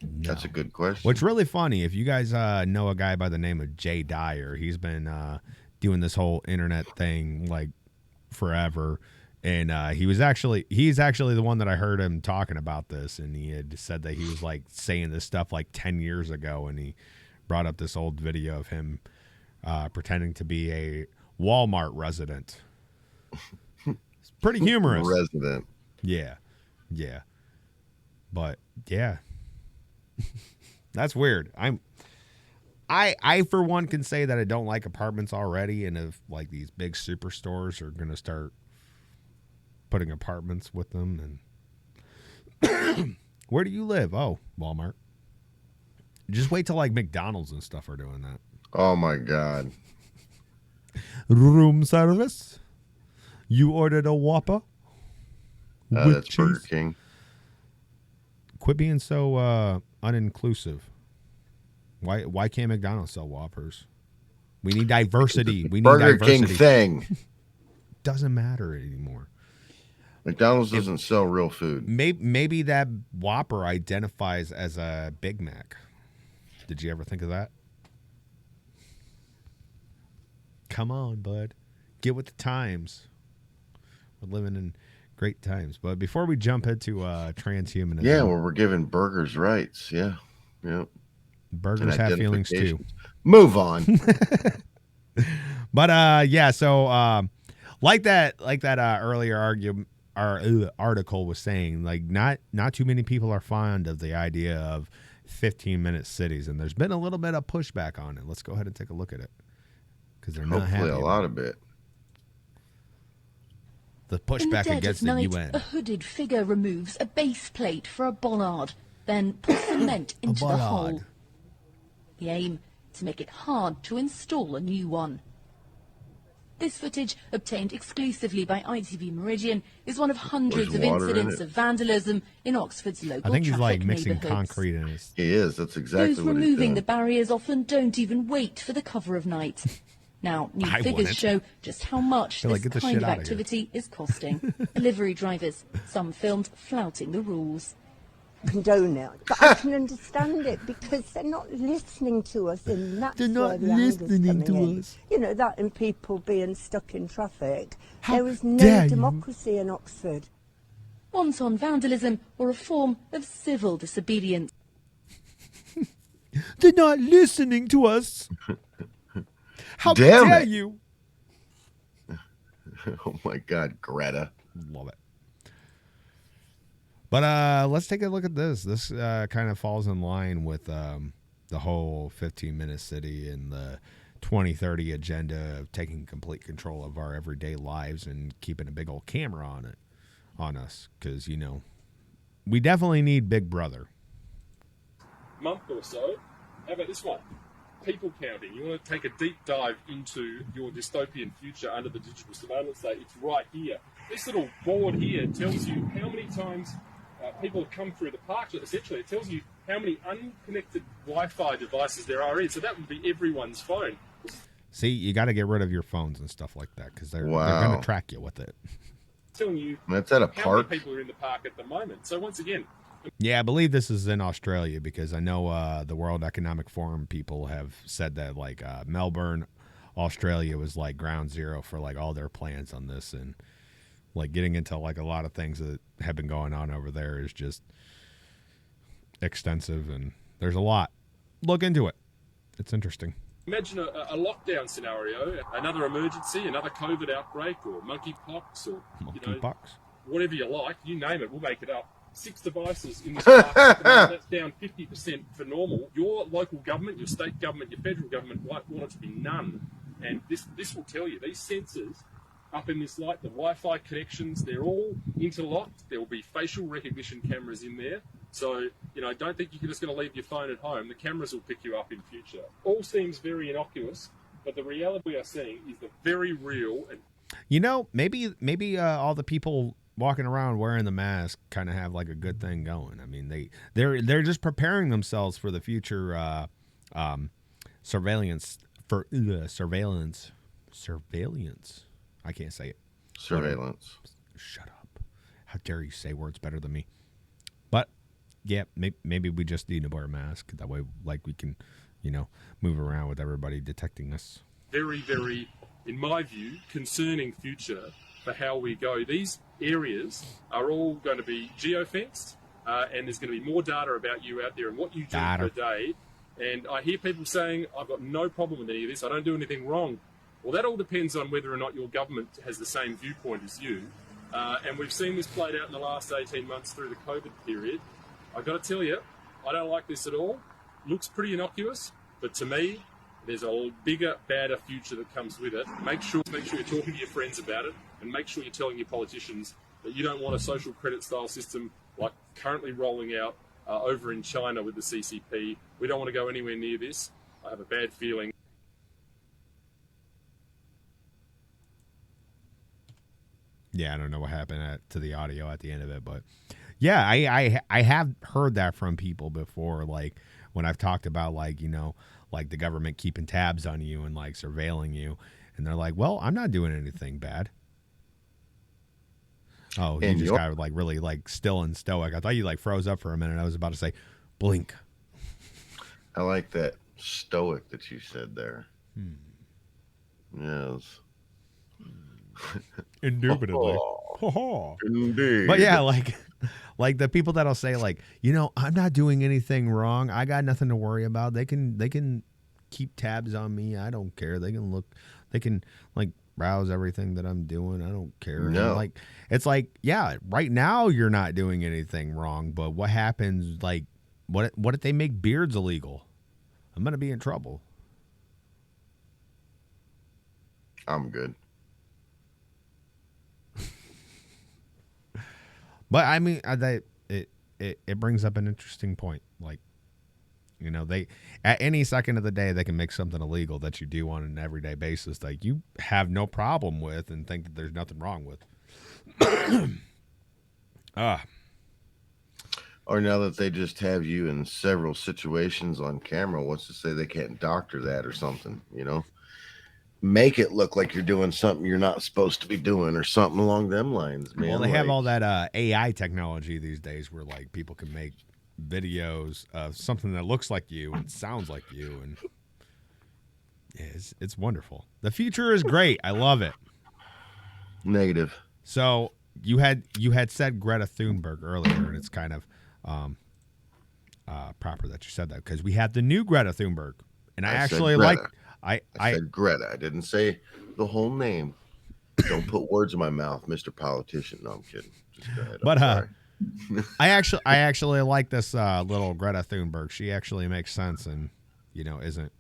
Speaker 2: No.
Speaker 3: That's a good question.
Speaker 2: What's really funny, if you guys know a guy by the name of Jay Dyer, he's been doing this whole internet thing like forever, and he's actually the one that I heard him talking about this, and he had said that he was like saying this stuff like 10 years ago, and he brought up this old video of him pretending to be a Walmart resident. It's pretty humorous.
Speaker 3: Resident.
Speaker 2: Yeah. But yeah. That's weird. I for one can say that I don't like apartments already, and if like these big superstores are gonna start putting apartments with them, and where do you live? Oh, Walmart. Just wait till like McDonald's and stuff are doing that.
Speaker 3: Oh my God.
Speaker 2: Room service. You ordered a Whopper.
Speaker 3: That's
Speaker 2: cheese?
Speaker 3: Burger King.
Speaker 2: Quit being so uninclusive. Why can't McDonald's sell Whoppers? We need diversity. We need
Speaker 3: Burger
Speaker 2: diversity.
Speaker 3: King thing.
Speaker 2: Doesn't matter anymore.
Speaker 3: McDonald's doesn't sell real food.
Speaker 2: Maybe that Whopper identifies as a Big Mac. Did you ever think of that? Come on, bud. Get with the times. We're living in great times. But before we jump into transhumanism.
Speaker 3: Yeah, well, we're giving burgers rights. Yeah.
Speaker 2: Burgers have feelings too.
Speaker 3: Move on.
Speaker 2: But yeah, so like that earlier article was saying, like not too many people are fond of the idea of 15-minute cities, and there's been a little bit of pushback on it. Let's go ahead and take a look at it, because they're not happy.
Speaker 3: Hopefully a lot of it.
Speaker 2: The pushback against the UN.
Speaker 11: A hooded figure removes a base plate for a bollard, then puts cement into the hole. The aim, to make it hard to install a new one. This footage, obtained exclusively by ITV Meridian, is one of hundreds of
Speaker 3: There's water in
Speaker 11: incidents
Speaker 3: it.
Speaker 11: of vandalism in Oxford's local
Speaker 2: I think he's like
Speaker 11: traffic
Speaker 2: mixing
Speaker 11: neighbourhoods.
Speaker 2: concrete in his.
Speaker 3: He is. That's exactly
Speaker 11: Those
Speaker 3: what he's
Speaker 11: removing
Speaker 3: doing.
Speaker 11: the barriers often don't even wait for the cover of night. Now, new
Speaker 2: I
Speaker 11: figures
Speaker 2: wouldn't.
Speaker 11: show just how much
Speaker 2: They're like,
Speaker 11: this
Speaker 2: "Get the
Speaker 11: kind
Speaker 2: shit
Speaker 11: of
Speaker 2: outta here."
Speaker 11: activity is costing. Delivery drivers, some filmed flouting the rules.
Speaker 12: Condone it, but I can understand it because they're not listening to us, and that's
Speaker 2: They're not
Speaker 12: where the anger's
Speaker 2: listening
Speaker 12: coming
Speaker 2: to
Speaker 12: in.
Speaker 2: us.
Speaker 12: You know, that and people being stuck in traffic. There is
Speaker 2: dare
Speaker 12: no
Speaker 2: you.
Speaker 12: democracy in Oxford.
Speaker 11: Wanton vandalism or a form of civil disobedience.
Speaker 2: They're not listening to us. How
Speaker 3: Damn
Speaker 2: dare
Speaker 3: it.
Speaker 2: you?
Speaker 3: Oh my God, Greta.
Speaker 2: Love it. But let's take a look at this. This kind of falls in line with the whole 15-minute city and the 2030 agenda of taking complete control of our everyday lives and keeping a big old camera on us. Because, you know, we definitely need Big Brother.
Speaker 13: Month or so. How about this one? People counting. You want to take a deep dive into your dystopian future under the digital surveillance state. It's right here. This little board here tells you how many times people have come through the park. Essentially, it tells you how many unconnected Wi-Fi devices there are in. So that would be everyone's phone.
Speaker 2: See, you got to get rid of your phones and stuff like that because they're
Speaker 3: Wow.
Speaker 2: going to track you with it.
Speaker 13: Telling you
Speaker 3: That's at a
Speaker 13: how
Speaker 3: park.
Speaker 13: many people are in the park at the moment. So once again,
Speaker 2: Yeah, I believe this is in Australia because I know the World Economic Forum people have said that like Melbourne, Australia was like ground zero for like all their plans on this, and like getting into like a lot of things that have been going on over there is just extensive, and there's a lot. Look into it. It's interesting.
Speaker 13: imagine a lockdown scenario, another emergency, another COVID outbreak, or monkeypox, or
Speaker 2: Monkeypox.
Speaker 13: whatever you like, you name it, we'll make it up. 6 devices in this park. That's down 50% for normal. Your local government, your state government, your federal government might want it to be none. And this will tell you, these sensors up in this light, the Wi-Fi connections, they're all interlocked. There will be facial recognition cameras in there. So, don't think you're just going to leave your phone at home. The cameras will pick you up in future. All seems very innocuous, but the reality we are seeing is the very real. And
Speaker 2: maybe all the people walking around wearing the mask kind of have like a good thing going. I mean, they're just preparing themselves for the future surveillance. I can't say it.
Speaker 3: Surveillance.
Speaker 2: Shut up. How dare you say words better than me? But yeah, maybe we just need to wear a mask. That way, like, we can, move around with everybody detecting us.
Speaker 13: very, very, in my view, concerning future for how we go. These areas are all going to be geo-fenced, and there's going to be more data about you out there and what you do per day. And I hear people saying, I've got no problem with any of this. I don't do anything wrong. Well, that all depends on whether or not your government has the same viewpoint as you. And we've seen this played out in the last 18 months through the COVID period. I've got to tell you, I don't like this at all. Looks pretty innocuous, but to me, there's a bigger, badder future that comes with it. Make sure you're talking to your friends about it, and make sure you're telling your politicians that you don't want a social credit style system like currently rolling out over in China with the CCP. We don't want to go anywhere near this. I have a bad feeling.
Speaker 2: Yeah, I don't know what happened to the audio at the end of it, but yeah, I have heard that from people before, like when I've talked about like the government keeping tabs on you and like surveilling you, and they're like, well, I'm not doing anything bad. Oh, you just got like really like still and stoic. I thought you like froze up for a minute. I was about to say, blink.
Speaker 3: I like that stoic that you said there. Yes.
Speaker 2: Indubitably.
Speaker 3: Indeed.
Speaker 2: But yeah, like the people that'll say like, I'm not doing anything wrong. I got nothing to worry about. They can keep tabs on me. I don't care. They can like browse everything that I'm doing. I don't care.
Speaker 3: No.
Speaker 2: Like it's like, yeah, right now you're not doing anything wrong, but what happens like what if they make beards illegal? I'm going to be in trouble.
Speaker 3: I'm good.
Speaker 2: But I mean, it brings up an interesting point. Like, You know, they at any second of the day they can make something illegal that you do on an everyday basis that you have no problem with and think that there's nothing wrong with.
Speaker 3: Or now that they just have you in several situations on camera, what's to say they can't doctor that or something, you know? Make it look like you're doing something you're not supposed to be doing or something along them lines, man.
Speaker 2: Well, they have all that AI technology these days where, like, people can make videos of something that looks like you and sounds like you, and yeah, it's wonderful. The future is great. I love it.
Speaker 3: Negative.
Speaker 2: So you had said Greta Thunberg earlier, and it's kind of proper that you said that because we had the new Greta Thunberg, and I actually like. I
Speaker 3: said Greta. I didn't say the whole name. Don't put words in my mouth, Mr. Politician. No, I'm kidding. Just go ahead.
Speaker 2: But I actually like this little Greta Thunberg. She actually makes sense and, you know, isn't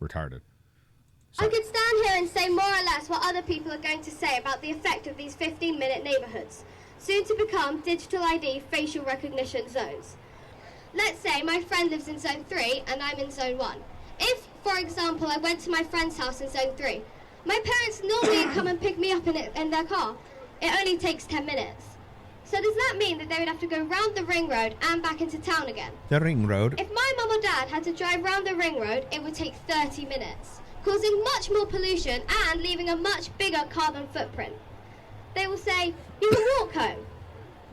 Speaker 2: retarded. So.
Speaker 14: I could stand here and say more or less what other people are going to say about the effect of these 15-minute neighborhoods, soon to become digital ID facial recognition zones. Let's say my friend lives in zone 3 and I'm in zone 1. If, for example, I went to my friend's house in zone 3, my parents normally come and pick me up in their car. It only takes 10 minutes. So does that mean that they would have to go round the ring road and back into town again?
Speaker 2: The ring road?
Speaker 14: If my mum or dad had to drive round the ring road, it would take 30 minutes, causing much more pollution and leaving a much bigger carbon footprint. They will say, you can walk home.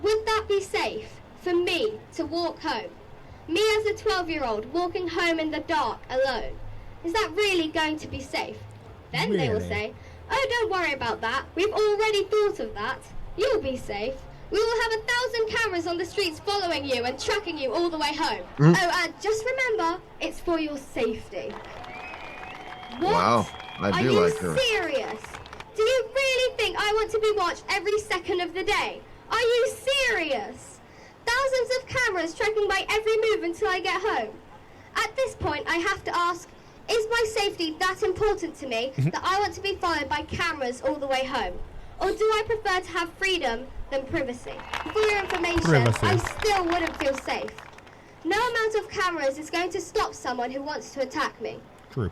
Speaker 14: Would that be safe for me to walk home? Me as a 12-year-old walking home in the dark alone. Is that really going to be safe? Then they will say, oh, don't worry about that. We've already thought of that. You'll be safe. We will have 1,000 cameras on the streets following you and tracking you all the way home. Just remember, it's for your safety. What?
Speaker 3: Wow, I do like her.
Speaker 14: Are you serious? Do you really think I want to be watched every second of the day? Are you serious? Thousands of cameras tracking my every move until I get home. At this point, I have to ask, is my safety that important to me that I want to be followed by cameras all the way home? Or do I prefer to have freedom than privacy? For your information, I still wouldn't feel safe. No amount of cameras is going to stop someone who wants to attack me.
Speaker 2: True.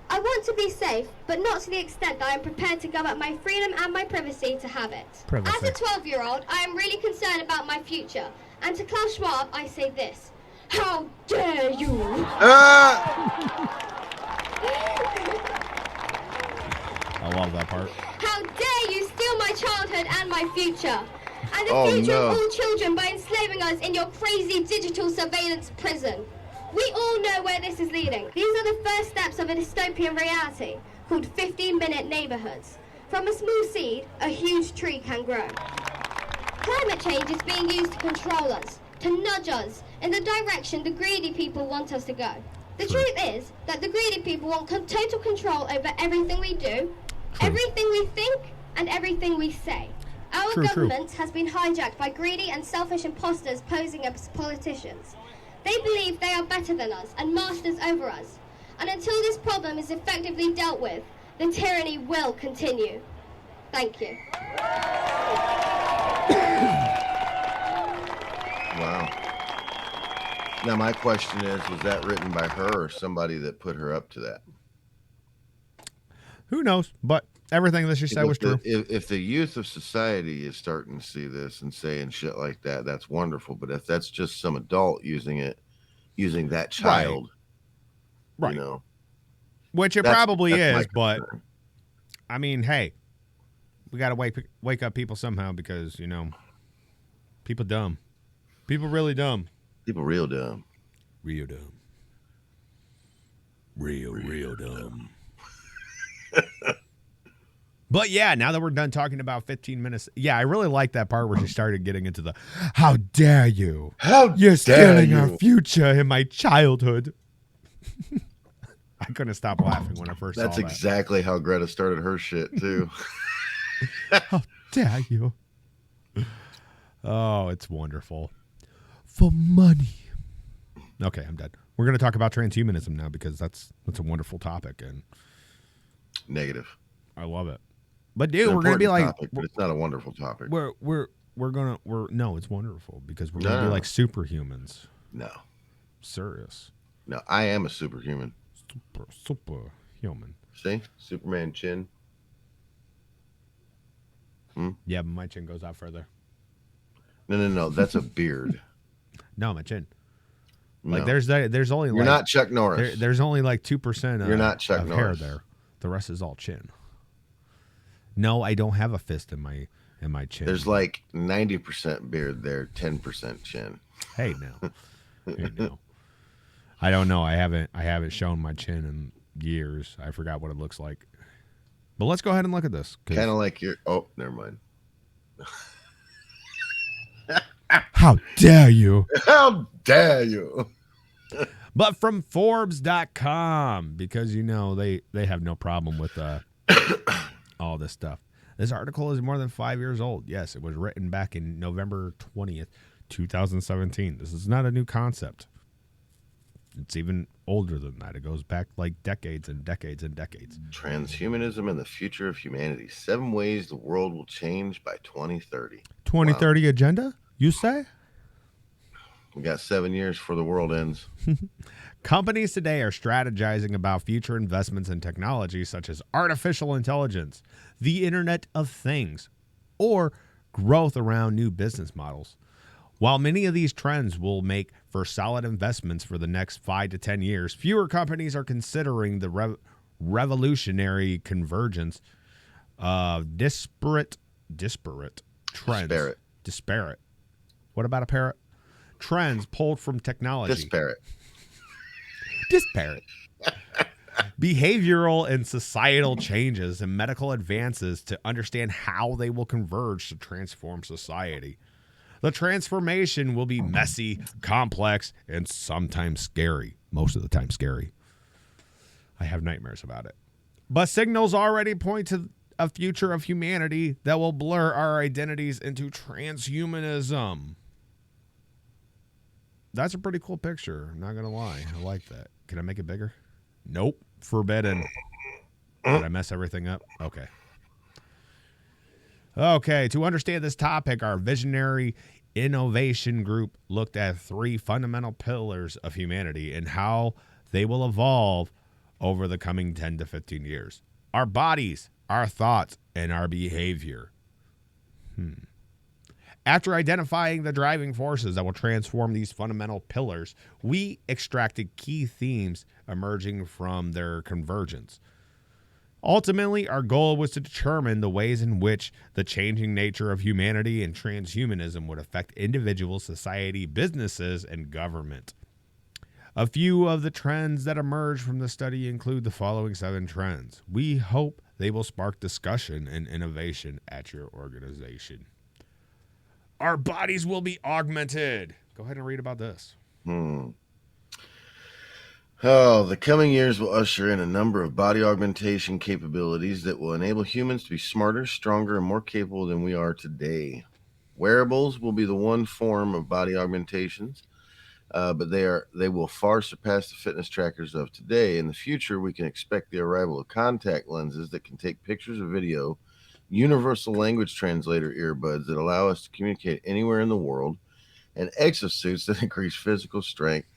Speaker 14: I want to be safe, but not to the extent that I'm prepared to give up my freedom and my privacy to have it.
Speaker 2: Privacy.
Speaker 14: As a 12-year-old, I am really concerned about my future. And to Klaus Schwab, I say this. How dare you!
Speaker 2: I love that part.
Speaker 14: How dare you steal my childhood and my future! And the future of all children by enslaving us in your crazy digital surveillance prison. We all know where this is leading. These are the first steps of a dystopian reality called 15-minute neighborhoods. From a small seed, a huge tree can grow. Climate change is being used to control us, to nudge us in the direction the greedy people want us to go. The truth is that the greedy people want total control over everything we do, everything we think, and everything we say. Our government has been hijacked by greedy and selfish imposters posing as politicians. They believe they are better than us and masters over us. And until this problem is effectively dealt with, the tyranny will continue. Thank you.
Speaker 3: Wow. Now my question is, was that written by her or somebody that put her up to that?
Speaker 2: Who knows? But everything that she said was true.
Speaker 3: If the youth of society is starting to see this and saying shit like that, that's wonderful. But if that's just some adult using that child,
Speaker 2: right?
Speaker 3: You know,
Speaker 2: which it probably is. But I mean, hey, we got to wake up people somehow because people dumb, people really dumb,
Speaker 3: people real dumb,
Speaker 2: real dumb, real dumb. But yeah, now that we're done talking about 15 minutes, I really like that part where she started getting into the, how dare you? You're stealing our future in my childhood. I couldn't stop laughing when I first saw that.
Speaker 3: That's exactly how Greta started her shit, too.
Speaker 2: How dare you? Oh, it's wonderful. For money. Okay, I'm done. We're going to talk about transhumanism now because that's a wonderful topic. And
Speaker 3: negative.
Speaker 2: I love it. But dude, we're gonna be like,
Speaker 3: topic, but it's not a wonderful topic.
Speaker 2: No, it's wonderful because we're gonna be like superhumans.
Speaker 3: No.
Speaker 2: serious.
Speaker 3: No, I am a superhuman.
Speaker 2: Superhuman.
Speaker 3: See? Superman chin.
Speaker 2: Yeah, but my chin goes out further.
Speaker 3: No. That's a beard.
Speaker 2: No, my chin.
Speaker 3: No.
Speaker 2: Like there's only
Speaker 3: You're not Chuck Norris.
Speaker 2: There's only like 2%
Speaker 3: You're not Chuck
Speaker 2: of hair
Speaker 3: Norris.
Speaker 2: there. The rest is all chin. No, I don't have a fist in my chin.
Speaker 3: There's like 90% beard there, 10% chin.
Speaker 2: Hey now. I don't know. I haven't shown my chin in years. I forgot what it looks like. But let's go ahead and look at this.
Speaker 3: Kind of like your. Oh, never mind.
Speaker 2: How dare you?
Speaker 3: How dare you?
Speaker 2: But from Forbes.com, because they have no problem with all this stuff. This article is more than 5 years old. Yes, it was written back in November 20th, 2017. This is not a new concept. It's even older than that. It goes back like decades and decades and decades.
Speaker 3: Transhumanism and the future of humanity. 7 ways the world will change by 2030.
Speaker 2: 2030 agenda, you say?
Speaker 3: We got 7 years before the world ends.
Speaker 2: Companies today are strategizing about future investments in technology such as artificial intelligence, the Internet of Things, or growth around new business models. While many of these trends will make for solid investments for the next 5 to 10 years, fewer companies are considering the revolutionary convergence of disparate trends. Disparate. What about a parrot? Trends pulled from technology.
Speaker 3: Disparate.
Speaker 2: Behavioral and societal changes and medical advances to understand how they will converge to transform society. The transformation will be messy, complex, and sometimes scary. Most of the time scary. I have nightmares about it. But signals already point to a future of humanity that will blur our identities into transhumanism. That's a pretty cool picture. I'm not going to lie. I like that. Can I make it bigger? Nope. Forbidden. Did I mess everything up? Okay. Okay, to understand this topic, our visionary innovation group looked at 3 fundamental pillars of humanity and how they will evolve over the coming 10 to 15 years. Our bodies, our thoughts, and our behavior. After identifying the driving forces that will transform these fundamental pillars, we extracted key themes emerging from their convergence. Ultimately, our goal was to determine the ways in which the changing nature of humanity and transhumanism would affect individuals, society, businesses, and government. A few of the trends that emerged from the study include the following 7 trends. We hope they will spark discussion and innovation at your organization. Our bodies will be augmented. Go ahead and read about this.
Speaker 3: Oh, the coming years will usher in a number of body augmentation capabilities that will enable humans to be smarter, stronger, and more capable than we are today. Wearables will be the one form of body augmentations, but they will far surpass the fitness trackers of today. In the future, we can expect the arrival of contact lenses that can take pictures or video, universal language translator earbuds that allow us to communicate anywhere in the world, and exosuits that increase physical strength.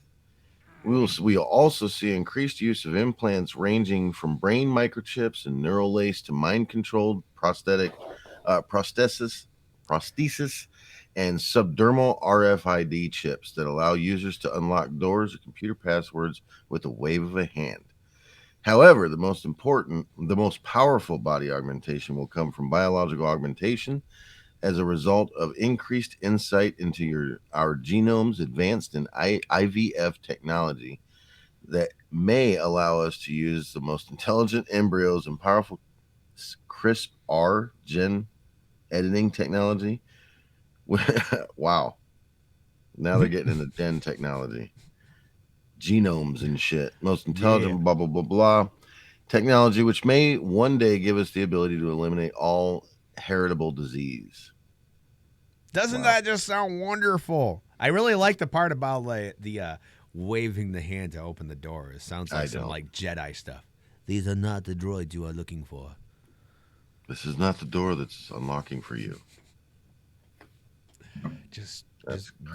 Speaker 3: We'll also see increased use of implants ranging from brain microchips and neural lace to mind-controlled prosthesis, and subdermal RFID chips that allow users to unlock doors or computer passwords with a wave of a hand. However, the most powerful body augmentation will come from biological augmentation as a result of increased insight into our genomes, advanced in IVF technology that may allow us to use the most intelligent embryos and powerful CRISPR gene editing technology. Wow. Now they're getting into gen technology. Genomes and shit. Most intelligent, blah, blah, blah, blah. Technology which may one day give us the ability to eliminate all heritable disease.
Speaker 2: Doesn't that just sound wonderful? I really like the part about the waving the hand to open the door. It sounds like some like Jedi stuff. These are not the droids you are looking for.
Speaker 3: This is not the door that's unlocking for you.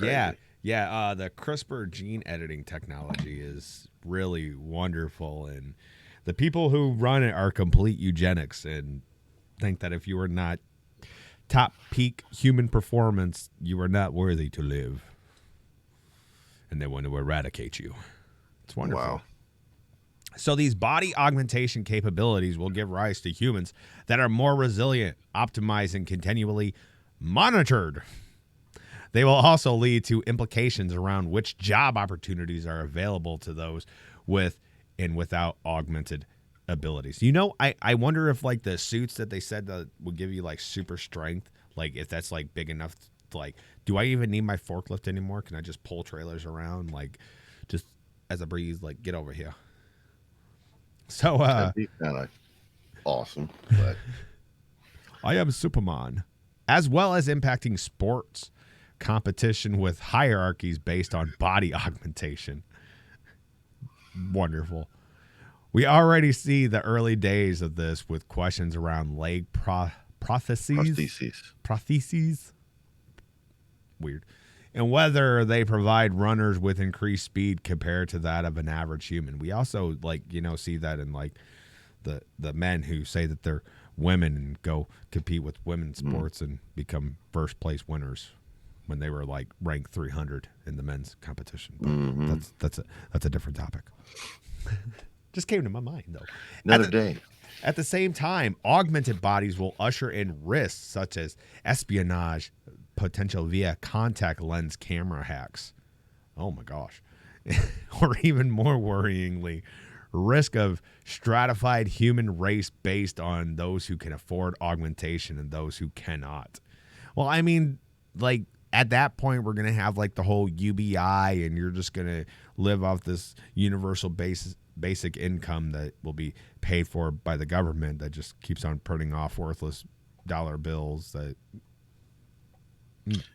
Speaker 2: Yeah. Yeah, the CRISPR gene editing technology is really wonderful, and the people who run it are complete eugenics and think that if you are not top peak human performance, you are not worthy to live, and they want to eradicate you. It's wonderful.
Speaker 3: Wow.
Speaker 2: So these body augmentation capabilities will give rise to humans that are more resilient, optimized, and continually monitored. They will also lead to implications around which job opportunities are available to those with and without augmented abilities. You know, I wonder if like the suits that they said that would give you like super strength, like if that's like big enough to like, do I even need my forklift anymore? Can I just pull trailers around like just as a breeze, like get over here? So
Speaker 3: That'd be kind of awesome, but
Speaker 2: I am Superman, as well as impacting sports competition with hierarchies based on body augmentation. Wonderful. We already see the early days of this with questions around leg prostheses. Weird. And whether they provide runners with increased speed compared to that of an average human. We also see that in like the men who say that they're women and go compete with women's sports and become first place winners when they were like ranked 300 in the men's competition. But that's a different topic. Just came to my mind though.
Speaker 3: Another day.
Speaker 2: At the same time, augmented bodies will usher in risks such as espionage, potential via contact lens camera hacks. Oh my gosh. Or even more worryingly, risk of stratified human race based on those who can afford augmentation and those who cannot. Well, I mean, like at that point, we're going to have like the whole UBI and you're just going to live off this universal basic income that will be paid for by the government that just keeps on printing off worthless dollar bills that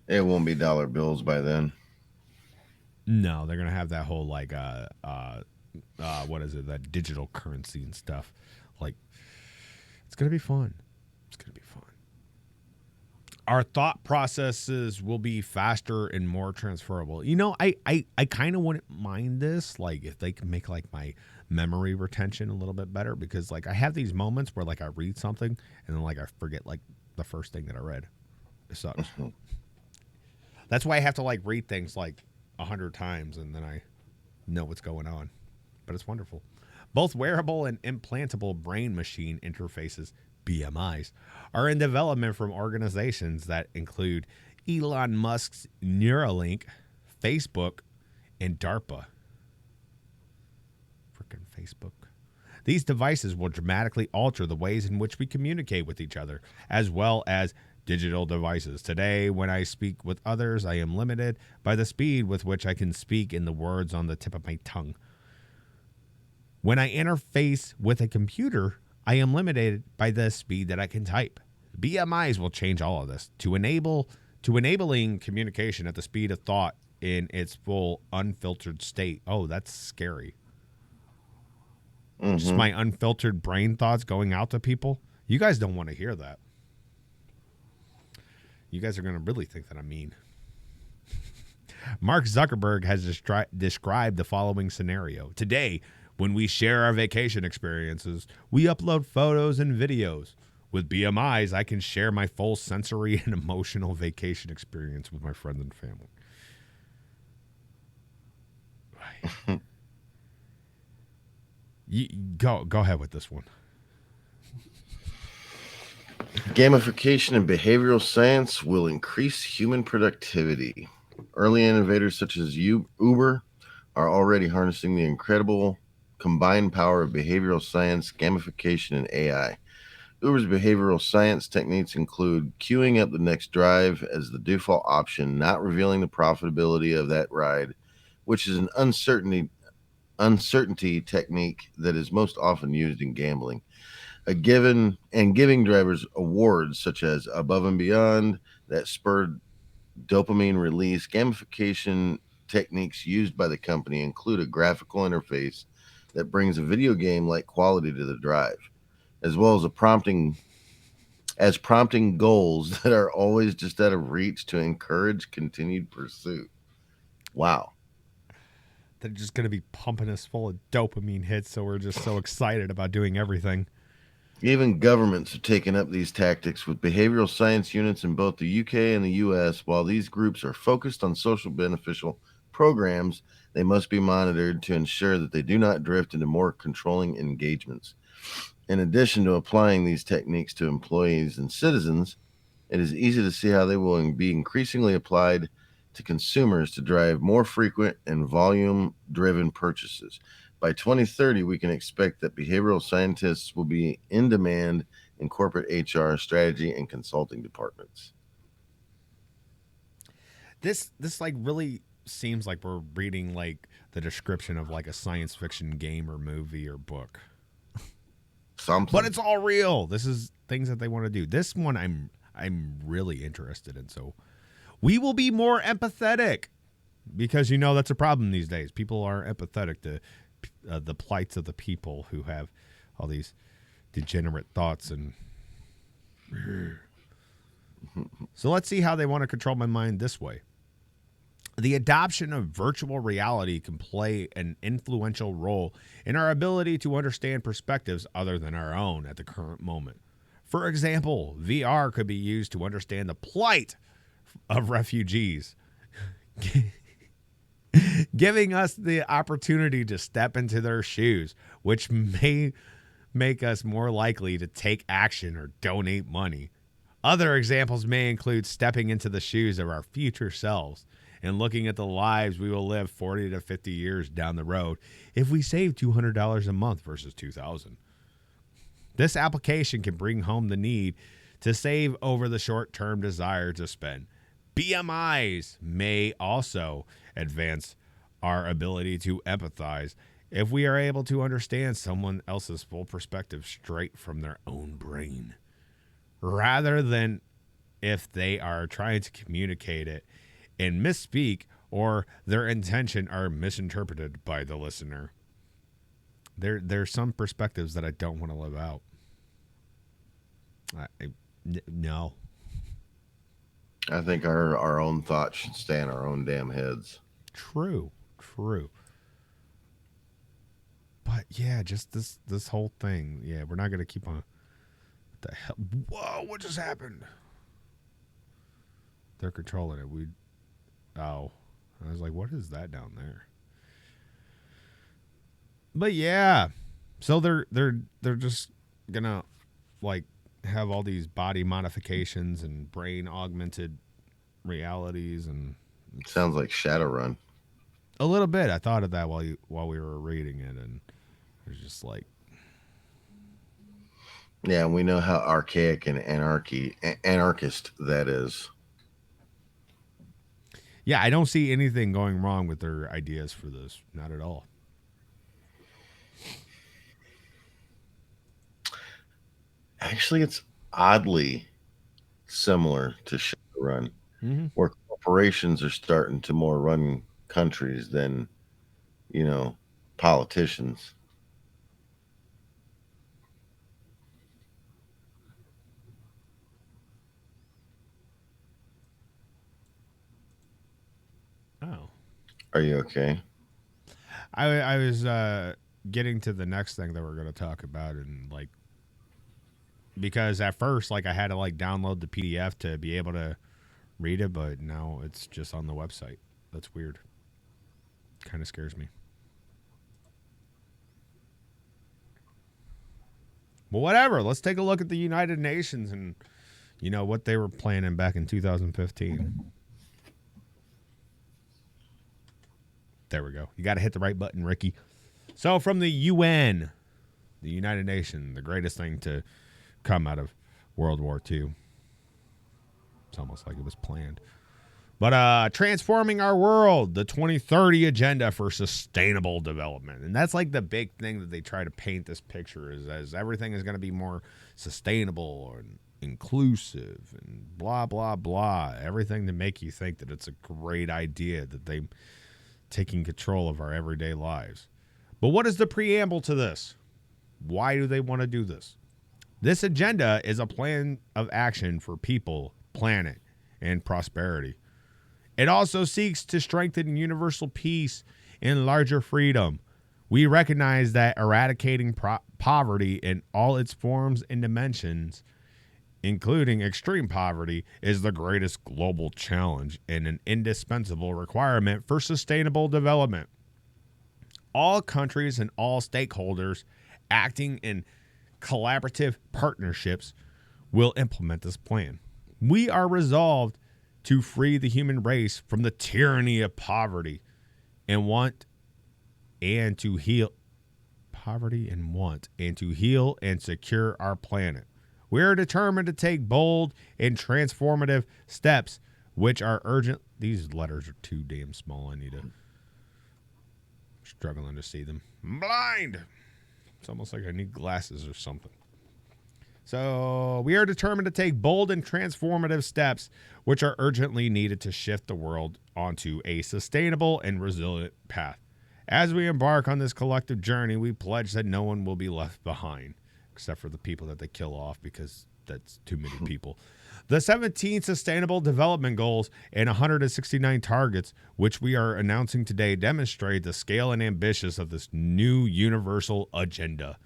Speaker 3: it won't be dollar bills by then.
Speaker 2: No, they're gonna have that whole like what is it, that digital currency and stuff. Like it's gonna be fun. It's gonna be fun. Our thought processes will be faster and more transferable. You know, I kind of wouldn't mind this, like if they can make like my memory retention a little bit better, because like I have these moments where like I read something and then like I forget like the first thing that I read. It sucks. That's why I have to like read things like 100 times and then I know what's going on. But it's wonderful. Both wearable and implantable brain-machine interfaces, BMIs, are in development from organizations that include Elon Musk's Neuralink, Facebook, and DARPA. Frickin' Facebook. These devices will dramatically alter the ways in which we communicate with each other, as well as digital devices. Today, when I speak with others, I am limited by the speed with which I can speak in the words on the tip of my tongue. When I interface with a computer, I am limited by the speed that I can type. BMIs will change all of this to enabling communication at the speed of thought in its full unfiltered state. Oh, that's scary. Just my unfiltered brain thoughts going out to people. You guys don't want to hear that. You guys are going to really think that I'm mean. Mark Zuckerberg has described the following scenario. Today, when we share our vacation experiences, we upload photos and videos. With BMIs, I can share my full sensory and emotional vacation experience with my friends and family. Go ahead with this one.
Speaker 3: Gamification and behavioral science will increase human productivity. Early innovators such as Uber are already harnessing the incredible combined power of behavioral science, gamification, and AI. Uber's behavioral science techniques include queuing up the next drive as the default option, not revealing the profitability of that ride, which is an uncertainty technique that is most often used in gambling. Giving drivers awards such as Above and Beyond that spurred dopamine release. Gamification techniques used by the company include a graphical interface that brings a video game-like quality to the drive, as well as prompting goals that are always just out of reach to encourage continued pursuit. Wow.
Speaker 2: They're just going to be pumping us full of dopamine hits, so we're just so excited about doing everything.
Speaker 3: Even governments have taken up these tactics with behavioral science units in both the UK and the US. While these groups are focused on social beneficial programs, they must be monitored to ensure that they do not drift into more controlling engagements. In addition to applying these techniques to employees and citizens, it is easy to see how they will be increasingly applied to consumers to drive more frequent and volume-driven purchases. By 2030, we can expect that behavioral scientists will be in demand in corporate HR, strategy, and consulting departments.
Speaker 2: This like really seems like we're reading like the description of like a science fiction game or movie or book.
Speaker 3: Something.
Speaker 2: But it's all real. This is things that they want to do. This one I'm really interested in. So we will be more empathetic because, you know, that's a problem these days. People are empathetic to the plights of the people who have all these degenerate thoughts. And so let's see how they want to control my mind this way. The adoption of virtual reality can play an influential role in our ability to understand perspectives other than our own at the current moment. For example, VR could be used to understand the plight of refugees, giving us the opportunity to step into their shoes, which may make us more likely to take action or donate money. Other examples may include stepping into the shoes of our future selves and looking at the lives we will live 40 to 50 years down the road if we save $200 a month versus $2,000. This application can bring home the need to save over the short-term desire to spend. BMIs may also advance our ability to empathize if we are able to understand someone else's full perspective straight from their own brain, rather than if they are trying to communicate it and misspeak or their intention are misinterpreted by the listener. There's some perspectives that I don't want to live out. No.
Speaker 3: I think our own thoughts should stay in our own damn heads.
Speaker 2: True. But yeah, just this whole thing. Yeah, we're not going to keep on. What the hell? Whoa, what just happened? They're controlling it. I was like, what is that down there? But yeah, so they're just gonna like have all these body modifications and brain augmented realities, and
Speaker 3: sounds like Shadowrun.
Speaker 2: A little bit. I thought of that while we were reading it, and it was just like,
Speaker 3: yeah, we know how archaic and anarchist that is.
Speaker 2: Yeah, I don't see anything going wrong with their ideas for this. Not at all.
Speaker 3: Actually, it's oddly similar to Shadowrun, where corporations are starting to more run countries than, politicians.
Speaker 2: Oh.
Speaker 3: Are you okay?
Speaker 2: I was getting to the next thing that we're going to talk about, and like, because at first, like, I had to like download the PDF to be able to read it, but now it's just on the website. That's weird. Kind of scares me. But whatever. Let's take a look at the United Nations and, what they were planning back in 2015. There we go. You got to hit the right button, Ricky. So from the UN, the United Nations, the greatest thing to come out of World War II. It's almost like it was planned. But transforming our world, the 2030 agenda for sustainable development. And that's like the big thing that they try to paint this picture is as everything is going to be more sustainable and inclusive and blah, blah, blah. Everything to make you think that it's a great idea that they're taking control of our everyday lives. But what is the preamble to this? Why do they want to do this? This agenda is a plan of action for people, planet, and prosperity. It also seeks to strengthen universal peace and larger freedom. We recognize that eradicating poverty in all its forms and dimensions, including extreme poverty, is the greatest global challenge and an indispensable requirement for sustainable development. All countries and all stakeholders acting in collaborative partnerships will implement this plan. We are resolved to free the human race from the tyranny of poverty and to heal and secure our planet. We are determined to take bold and transformative steps, which are urgent. These letters are too damn small. Struggling to see them. I'm blind. It's almost like I need glasses or something. So we are determined to take bold and transformative steps, which are urgently needed to shift the world onto a sustainable and resilient path. As we embark on this collective journey, we pledge that no one will be left behind, except for the people that they kill off, because that's too many people. The 17 Sustainable Development Goals and 169 targets, which we are announcing today, demonstrate the scale and ambitions of this new universal agenda.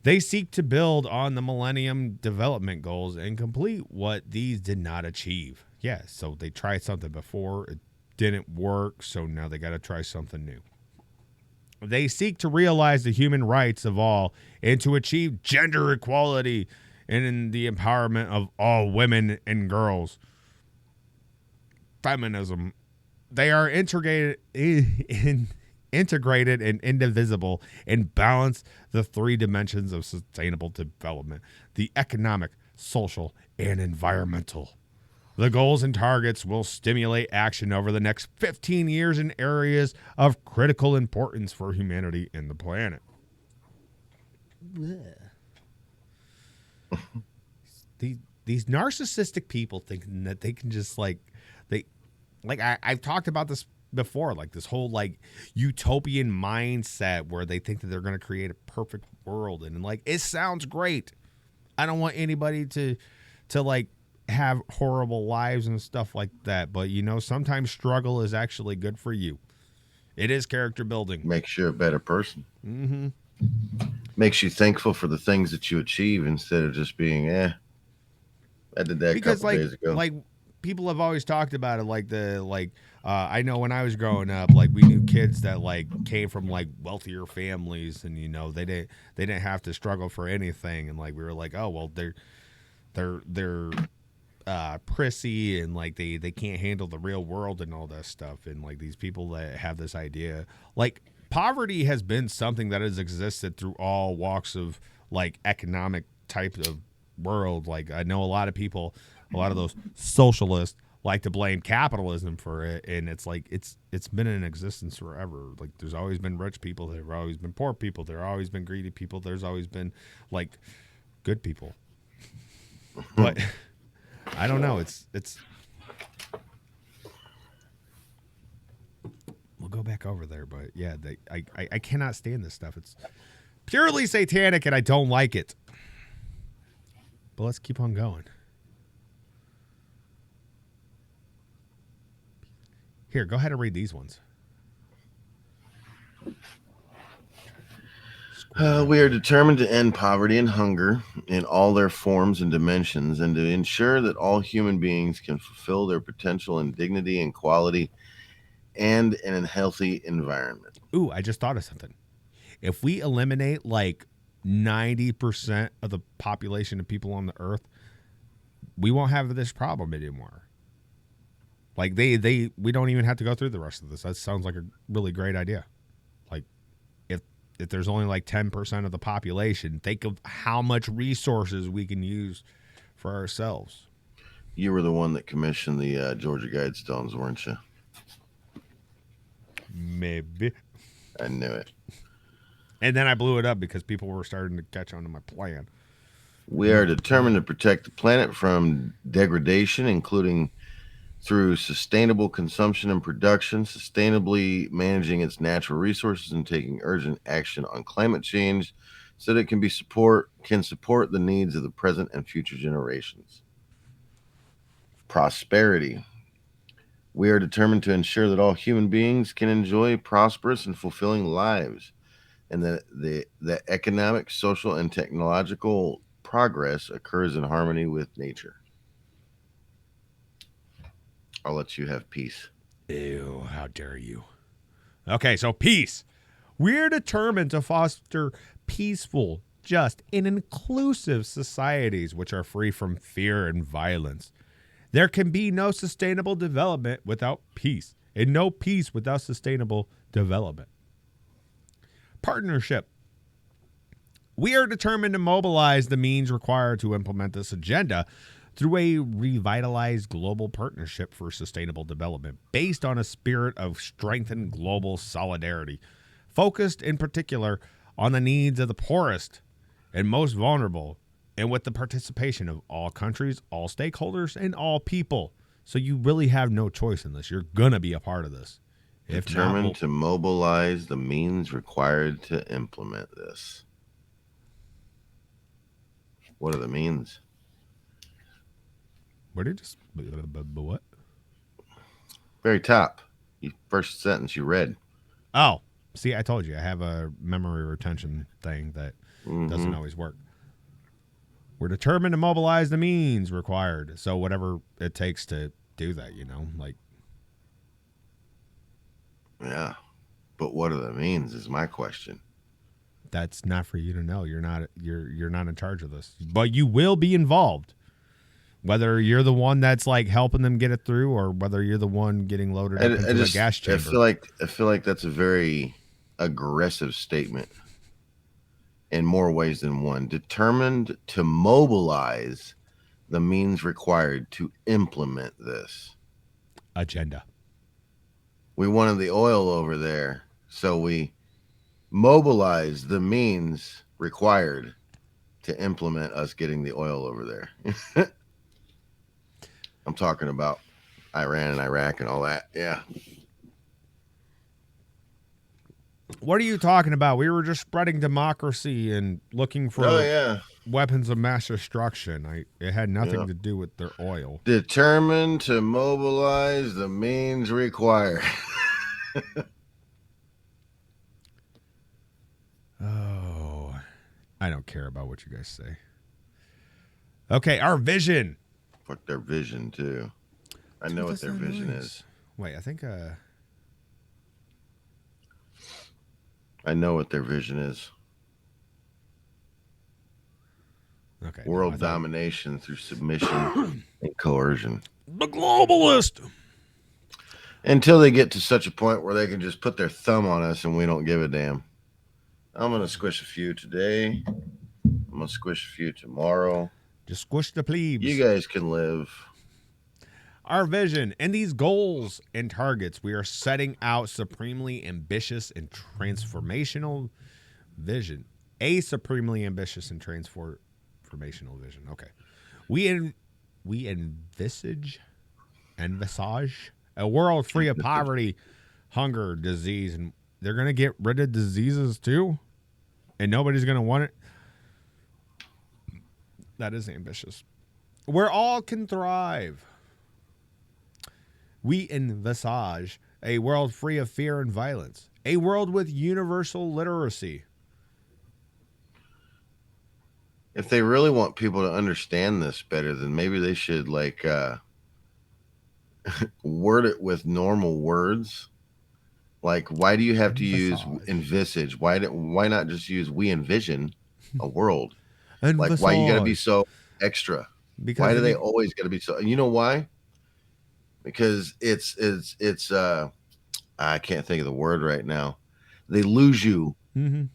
Speaker 2: They seek to build on the Millennium Development Goals and complete what these did not achieve. Yeah, so they tried something before, it didn't work, so now they got to try something new. They seek to realize the human rights of all and to achieve gender equality and in the empowerment of all women and girls. Feminism. They are integrated and indivisible and balance the three dimensions of sustainable development: the economic, social, and environmental. The goals and targets will stimulate action over the next 15 years in areas of critical importance for humanity and the planet. These narcissistic people thinking that they can just I've talked about this before, like this whole like utopian mindset where they think that they're going to create a perfect world, and like it sounds great. I don't want anybody to like have horrible lives and stuff like that, but sometimes struggle is actually good for you. It is character building.
Speaker 3: Makes you a better person.
Speaker 2: Mm-hmm.
Speaker 3: Makes you thankful for the things that you achieve instead of just being I did that because, a couple days ago.
Speaker 2: Like people have always talked about it, I know when I was growing up, like we knew kids that like came from like wealthier families, and they didn't have to struggle for anything, and like we were like, oh well, they're prissy, and like they can't handle the real world and all that stuff. And like these people that have this idea, like poverty has been something that has existed through all walks of like economic type of world. Like I know a lot of people, a lot of those socialists like to blame capitalism for it, and it's like it's been in existence forever. Like there's always been rich people, there have always been poor people, there have always been greedy people, there's always been like good people. But I don't know. It's. We'll go back over there, but yeah, I cannot stand this stuff. It's purely satanic, and I don't like it. But let's keep on going. Here, go ahead and read these ones.
Speaker 3: We are determined to end poverty and hunger in all their forms and dimensions, and to ensure that all human beings can fulfill their potential in dignity and quality and in a healthy environment.
Speaker 2: Ooh, I just thought of something. If we eliminate like 90% of the population of people on the earth, we won't have this problem anymore. Like we don't even have to go through the rest of this. That sounds like a really great idea. Like if there's only like 10% of the population, think of how much resources we can use for ourselves.
Speaker 3: You were the one that commissioned the Georgia Guidestones, weren't you?
Speaker 2: Maybe.
Speaker 3: I knew it.
Speaker 2: And then I blew it up because people were starting to catch on to my plan.
Speaker 3: We are determined to protect the planet from degradation, including through sustainable consumption and production, sustainably managing its natural resources, and taking urgent action on climate change so that it can support the needs of the present and future generations. Prosperity. We are determined to ensure that all human beings can enjoy prosperous and fulfilling lives, and that the economic, social, and technological progress occurs in harmony with nature. I'll let you have peace.
Speaker 2: Ew, how dare you. Okay, so peace. We're determined to foster peaceful, just, and inclusive societies which are free from fear and violence. There can be no sustainable development without peace, and no peace without sustainable development. Partnership. We are determined to mobilize the means required to implement this agenda through a revitalized global partnership for sustainable development based on a spirit of strengthened global solidarity, focused in particular on the needs of the poorest and most vulnerable, and with the participation of all countries, all stakeholders, and all people. So you really have no choice in this. You're going to be a part of this.
Speaker 3: Determined to mobilize the means required to implement this. What are the means?
Speaker 2: Where did just what?
Speaker 3: Very top. First sentence you read.
Speaker 2: Oh, see, I told you I have a memory retention thing that doesn't always work. We're determined to mobilize the means required. So whatever it takes to do that, like.
Speaker 3: Yeah, but what are the means is my question.
Speaker 2: That's not for you to know. You're not in charge of this, but you will be involved. Whether you're the one that's like helping them get it through, or whether you're the one getting loaded up into a gas chamber.
Speaker 3: I feel like that's a very aggressive statement in more ways than one. Determined to mobilize the means required to implement this
Speaker 2: agenda.
Speaker 3: We wanted the oil over there, so we mobilized the means required to implement us getting the oil over there. I'm talking about Iran and Iraq and all that. Yeah.
Speaker 2: What are you talking about? We were just spreading democracy and looking for weapons of mass destruction. It had nothing to do with their oil.
Speaker 3: Determined to mobilize the means required.
Speaker 2: Oh, I don't care about what you guys say. Okay, our vision.
Speaker 3: Fuck their vision, too. I know what their vision is.
Speaker 2: Wait, I think...
Speaker 3: I know what their vision is.
Speaker 2: Okay.
Speaker 3: World domination through submission and coercion.
Speaker 2: The globalist.
Speaker 3: Until they get to such a point where they can just put their thumb on us and we don't give a damn. I'm going to squish a few today. I'm going to squish a few tomorrow.
Speaker 2: Just squish the plebes.
Speaker 3: You guys can live.
Speaker 2: Our vision and these goals and targets, we are setting out supremely ambitious and transformational vision. A supremely ambitious and transformational vision. Okay. We envisage a world free of poverty, hunger, disease, and they're going to get rid of diseases too, and nobody's going to want it. That is ambitious. Where all can thrive. We envisage a world free of fear and violence, a world with universal literacy.
Speaker 3: If they really want people to understand this better, then maybe they should word it with normal words. Like, why do you have to use envisage? Why not just use we envision a world? Like, why you got to be so extra?
Speaker 2: Because
Speaker 3: why do they always got to be so? You know why? Because it's I can't think of the word right now. They lose you in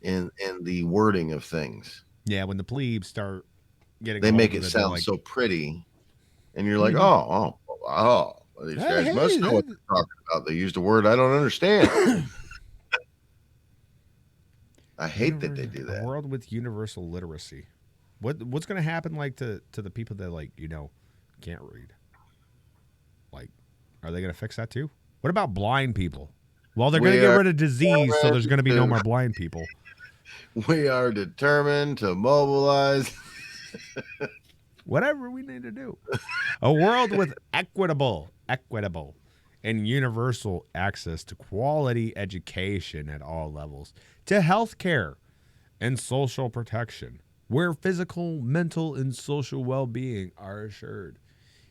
Speaker 3: the wording of things.
Speaker 2: Yeah, when the plebes start getting,
Speaker 3: they make it sound so pretty, and you're like, oh, these guys must know what they're talking about. They used a word I don't understand. I hate that they do that.
Speaker 2: A world with universal literacy. What's going to happen to the people that can't read? Are they going to fix that too? What about blind people? Well, they're going to get rid of disease, so there's going to be no more blind people.
Speaker 3: We are determined to mobilize
Speaker 2: whatever we need to do. A world with equitable, and universal access to quality education at all levels, to health care and social protection, where physical, mental, and social well-being are assured,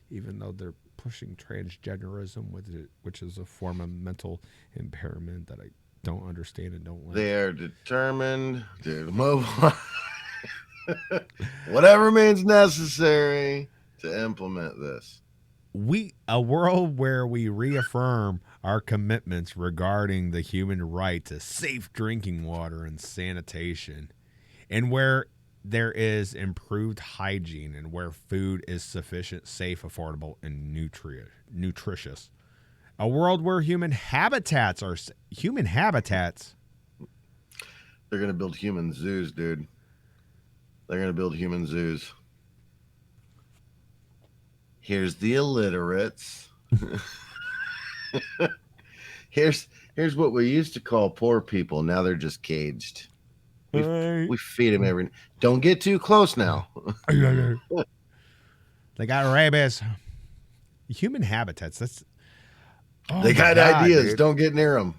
Speaker 2: even though they're pushing transgenderism with it, which is a form of mental impairment that I don't understand and don't like.
Speaker 3: They are determined to move on. Whatever means necessary to implement this.
Speaker 2: A world where we reaffirm our commitments regarding the human right to safe drinking water and sanitation, and where there is improved hygiene, and where food is sufficient, safe, affordable, and nutritious. A world where human habitats. They're
Speaker 3: going to build human zoos, dude. They're going to build human zoos. Here's the illiterates. Here's what we used to call poor people. Now they're just caged. We feed them every. Don't get too close now.
Speaker 2: They got rabies. Human habitats. That's.
Speaker 3: They got ideas. Dude. Don't get near them.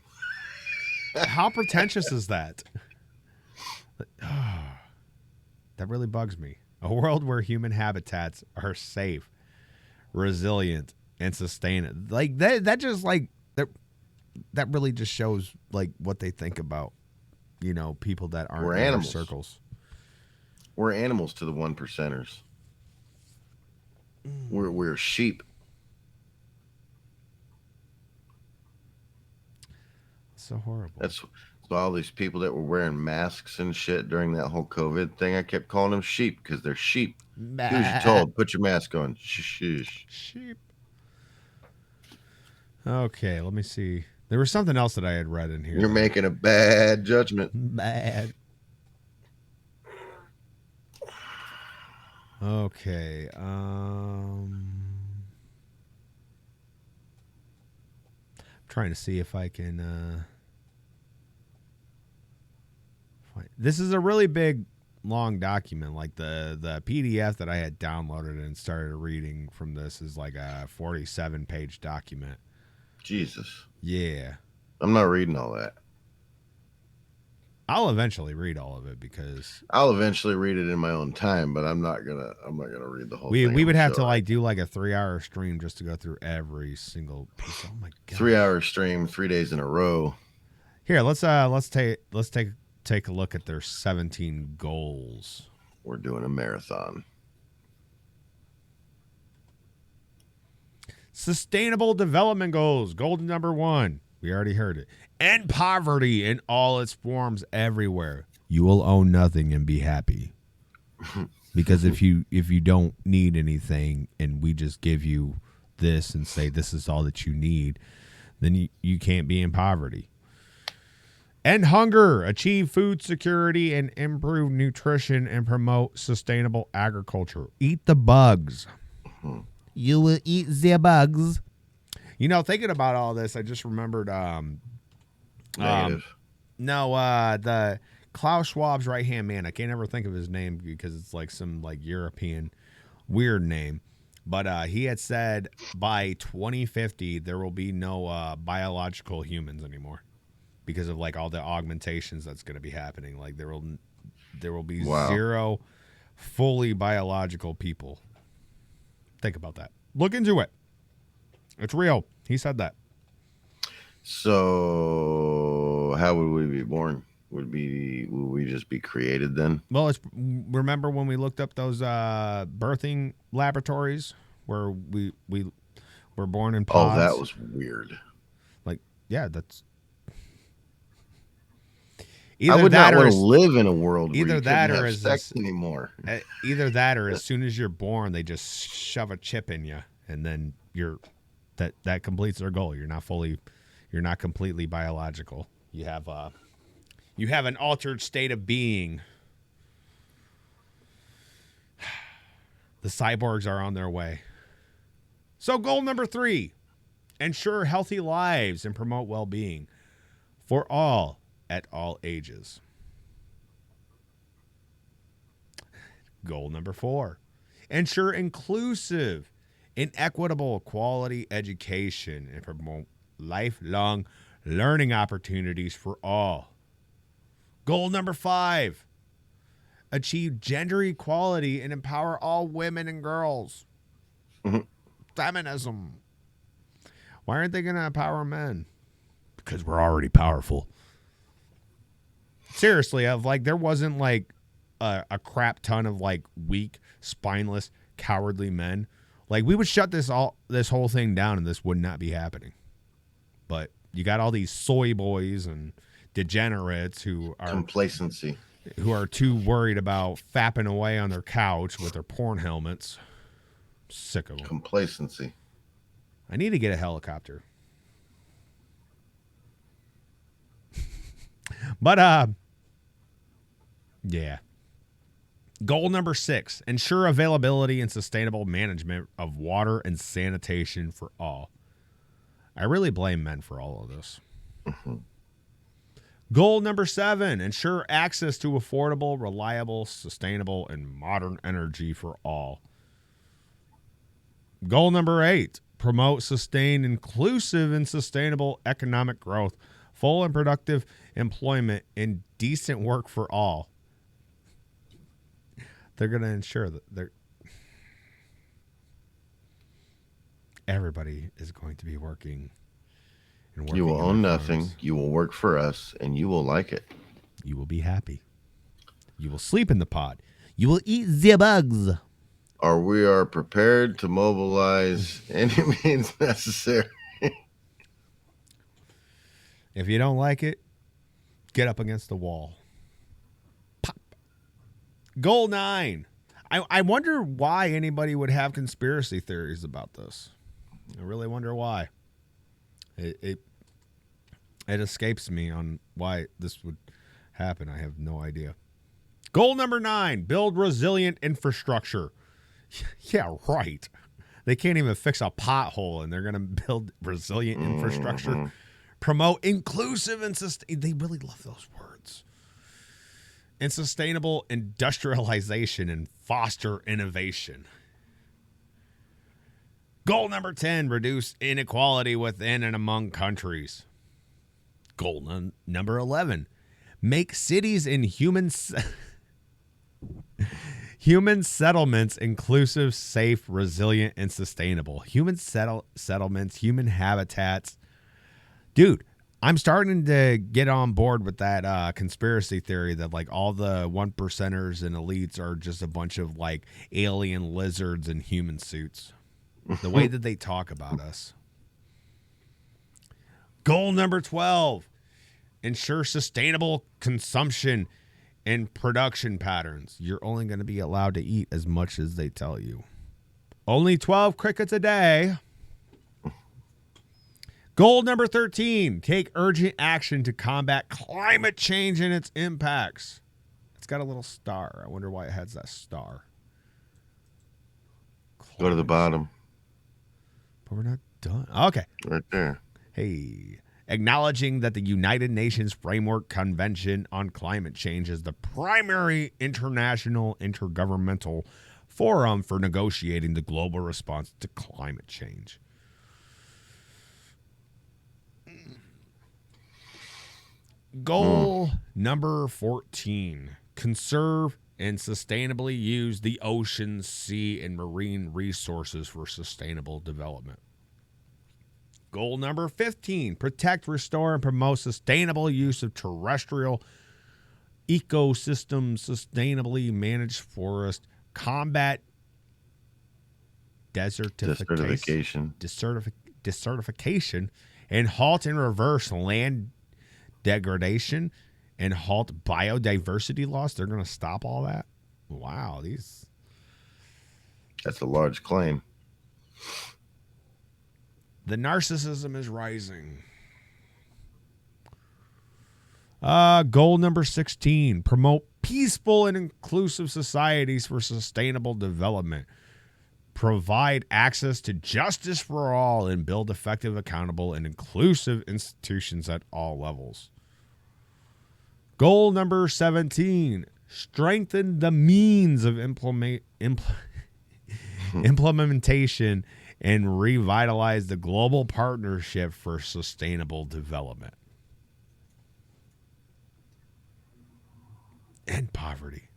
Speaker 2: How pretentious is that? That really bugs me. A world where human habitats are safe, resilient, and sustainable. Like that just like that really just shows like what they think about, people that aren't in their circles.
Speaker 3: We're animals to the 1%ers. We're sheep.
Speaker 2: So horrible.
Speaker 3: That's all these people that were wearing masks and shit during that whole COVID thing. I kept calling them sheep because they're sheep. Who's you told? Put your mask on.
Speaker 2: Sheep. Okay, let me see. There was something else that I had read in here.
Speaker 3: You're making a bad judgment.
Speaker 2: Bad. Okay. Trying to see if I can find. This is a really big, long document. Like the PDF that I had downloaded and started reading from this is like a 47-page document.
Speaker 3: Jesus.
Speaker 2: Yeah.
Speaker 3: I'm not reading all that.
Speaker 2: I'll eventually read all of it because
Speaker 3: I'll eventually read it in my own time, but I'm not gonna read the whole thing.
Speaker 2: We would have to do like a 3-hour stream just to go through every single piece. Oh my god.
Speaker 3: 3-hour stream, 3 days in a row.
Speaker 2: Here, let's take a look at their 17 goals.
Speaker 3: We're doing a marathon.
Speaker 2: Sustainable development goals. Goal number 1. We already heard it. End poverty in all its forms everywhere. You will own nothing and be happy. Because if you don't need anything and we just give you this and say this is all that you need, then you can't be in poverty. End hunger. Achieve food security and improve nutrition and promote sustainable agriculture. Eat the bugs. You will eat the bugs. Thinking about all this, I just remembered
Speaker 3: Negative.
Speaker 2: The Klaus Schwab's right-hand man. I can't ever think of his name because it's like some European weird name. But he had said by 2050 there will be no biological humans anymore because of all the augmentations that's going to be happening. Like there will be zero fully biological people. Think about that. Look into it. It's real. He said that.
Speaker 3: So how would we be born? Would we just be created then?
Speaker 2: Well, remember when we looked up those birthing laboratories where we were born in pods?
Speaker 3: Oh, that was weird.
Speaker 2: That's.
Speaker 3: I would not want to live in a world where
Speaker 2: either
Speaker 3: you
Speaker 2: that
Speaker 3: couldn't
Speaker 2: or
Speaker 3: have sex anymore.
Speaker 2: Either that or as soon as you're born, they just shove a chip in you, and then that completes their goal. You're not completely biological. You have an altered state of being. The cyborgs are on their way. So goal number 3, ensure healthy lives and promote well-being for all at all ages. Goal number 4, ensure inclusive Inequitable quality education and promote lifelong learning opportunities for all. Goal number 5, achieve gender equality and empower all women and girls. Feminism. Why aren't they going to empower men? Because we're already powerful. Seriously, there wasn't like a crap ton of like weak, spineless, cowardly men. Like, we would shut this whole thing down and this would not be happening. But you got all these soy boys and degenerates who are
Speaker 3: complacency,
Speaker 2: who are too worried about fapping away on their couch with their porn helmets. Sick of them.
Speaker 3: Complacency.
Speaker 2: I need to get a helicopter. But yeah. Goal number 6, ensure availability and sustainable management of water and sanitation for all. I really blame men for all of this. Goal number 7, ensure access to affordable, reliable, sustainable, and modern energy for all. Goal number 8, promote sustained, inclusive, and sustainable economic growth, full and productive employment, and decent work for all. They're going to ensure that everybody is going to be working. And working.
Speaker 3: You will own nothing. You will work for us, and you will like it.
Speaker 2: You will be happy. You will sleep in the pod. You will eat the bugs.
Speaker 3: Or we are prepared to mobilize any means necessary.
Speaker 2: If you don't like it, get up against the wall. Pop. Goal 9. I wonder why anybody would have conspiracy theories about this. I really wonder why. It escapes me on why this would happen. I have no idea. Goal number 9, build resilient infrastructure. Yeah, right. They can't even fix a pothole, and they're going to build resilient infrastructure. Promote inclusive and they really love those words. And sustainable industrialization and foster innovation. Goal number 10, reduce inequality within and among countries. Goal number 11, make cities and human settlements inclusive, safe, resilient, and sustainable. Human settlements, human habitats. Dude, I'm starting to get on board with that conspiracy theory that like all the 1%ers and elites are just a bunch of like alien lizards in human suits. The way that they talk about us. Goal number 12, ensure sustainable consumption and production patterns. You're only going to be allowed to eat as much as they tell you. Only 12 crickets a day. Goal number 13, take urgent action to combat climate change and its impacts. It's got a little star. I wonder why it has that star.
Speaker 3: Go to the bottom.
Speaker 2: But we're not done. Okay.
Speaker 3: Right there.
Speaker 2: Hey. Acknowledging that the United Nations Framework Convention on Climate Change is the primary international intergovernmental forum for negotiating the global response to climate change. Goal number 14, conserve and sustainably use the ocean, sea, and marine resources for sustainable development. Goal number 15, protect, restore, and promote sustainable use of terrestrial ecosystems, sustainably manage forest, combat desertification, and halt and reverse land degradation and halt biodiversity loss. They're going to stop all that? Wow,
Speaker 3: that's a large claim.
Speaker 2: The narcissism is rising. Goal number 16, promote peaceful and inclusive societies for sustainable development. Provide access to justice for all and build effective, accountable, and inclusive institutions at all levels. Goal number 17, strengthen the means of implementation and revitalize the global partnership for sustainable development. End poverty.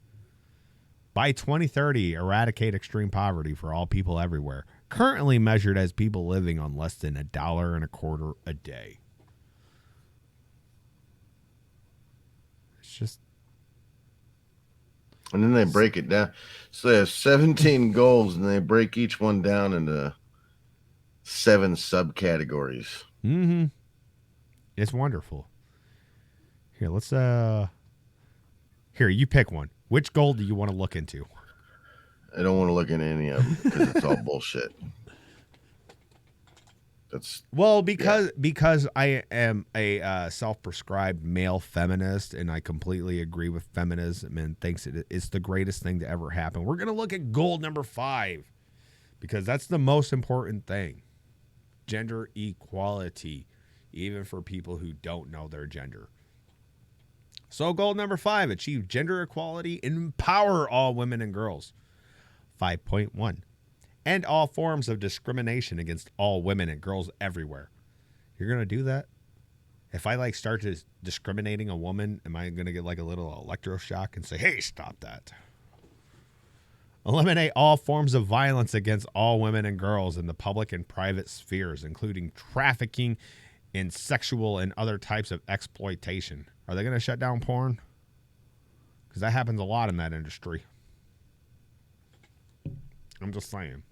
Speaker 2: By 2030, eradicate extreme poverty for all people everywhere, currently measured as people living on less than $1.25 a day. It's just...
Speaker 3: And then they break it down. So they have 17 goals, and they break each one down into 7 subcategories.
Speaker 2: Mm-hmm. It's wonderful. Here, let's here, you pick one. Which goal do you want to look into?
Speaker 3: I don't want to look into any of them because it's all bullshit. That's
Speaker 2: because I am a self-prescribed male feminist, and I completely agree with feminism and thinks it's the greatest thing to ever happen. We're going to look at goal number 5 because that's the most important thing. Gender equality, even for people who don't know their gender. So goal number 5, achieve gender equality and empower all women and girls. 5.1, end all forms of discrimination against all women and girls everywhere. You're going to do that? If I start discriminating a woman, am I going to get a little electroshock and say, hey, stop that? Eliminate all forms of violence against all women and girls in the public and private spheres, including trafficking and sexual and other types of exploitation. Are they going to shut down porn? Because that happens a lot in that industry. I'm just saying.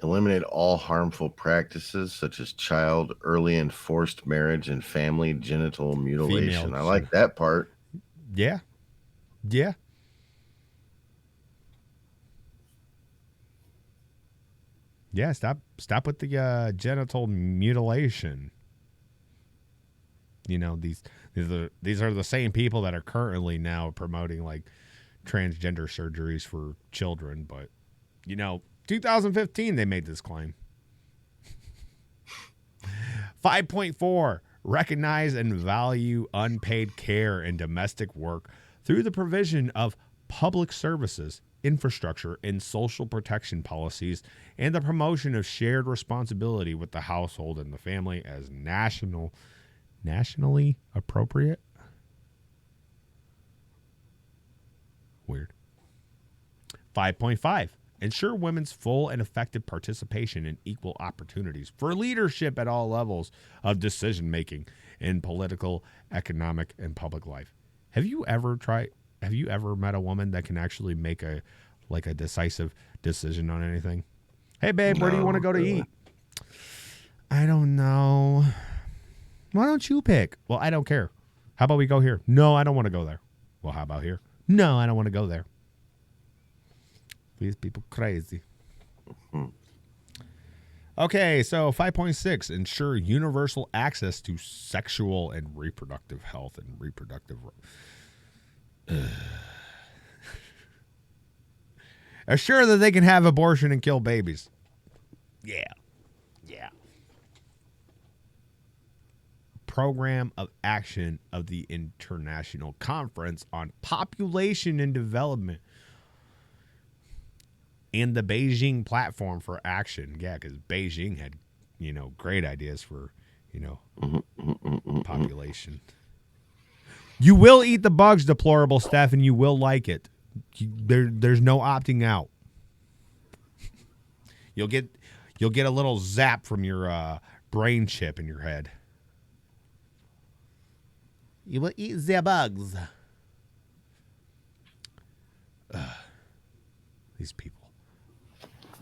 Speaker 3: Eliminate all harmful practices such as child, early and forced marriage, and family genital mutilation. I like that part.
Speaker 2: Yeah. Yeah. Yeah, stop with the genital mutilation. You know, these are the same people that are currently now promoting transgender surgeries for children, but 2015 they made this claim. 5.4, recognize and value unpaid care and domestic work through the provision of public services, infrastructure, and social protection policies, and the promotion of shared responsibility with the household and the family as nationally appropriate. Weird. 5.5, ensure women's full and effective participation in equal opportunities for leadership at all levels of decision making in political, economic, and public life. Have you ever met a woman that can actually make a decisive decision on anything? Hey babe, where do you want to go to eat? I don't know. Why don't you pick? Well, I don't care. How about we go here? No, I don't want to go there. Well, how about here? No, I don't want to go there. These people crazy. Okay, so 5.6, ensure universal access to sexual and reproductive health and reproductive assure that they can have abortion and kill babies. Yeah. Program of action of the International Conference on Population and Development and the Beijing Platform for Action. Yeah, because Beijing had, great ideas for, population. You will eat the bugs, deplorable Steph, and you will like it. There's no opting out. You'll get a little zap from your brain chip in your head. You will eat the bugs. These people.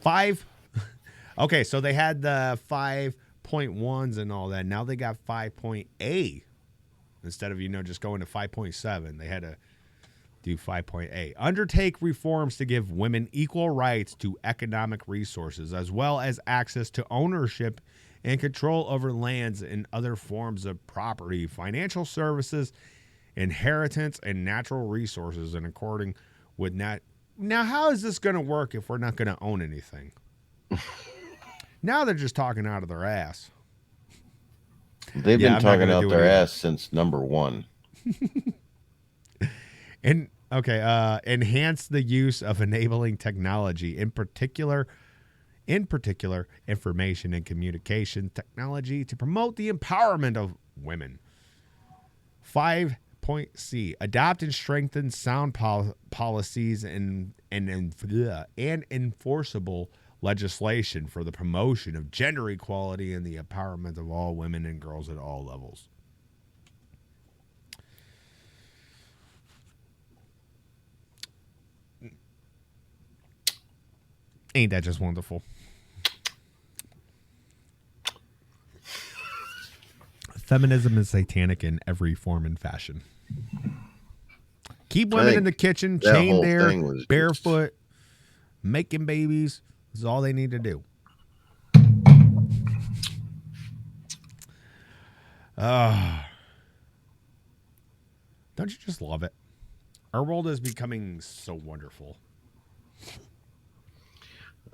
Speaker 2: 5. Okay, so they had the 5.1s and all that. Now they got 5.A. Instead of, just going to 5.7, they had to do 5.8. Undertake reforms to give women equal rights to economic resources, as well as access to ownership and control over lands and other forms of property, financial services, inheritance, and natural resources, and according with Now, how is this going to work if we're not going to own anything? Now they're just talking out of their ass.
Speaker 3: They've been talking out their ass since number 1.
Speaker 2: And enhance the use of enabling technology, in particular in particular information and communication technology, to promote the empowerment of women. 5.C, adopt and strengthen sound policies and enforceable legislation for the promotion of gender equality and the empowerment of all women and girls at all levels. Ain't that just wonderful? Feminism is satanic in every form and fashion. Keep women in the kitchen, chained there, barefoot, making babies. This is all they need to do. Don't you just love it? Our world is becoming so wonderful.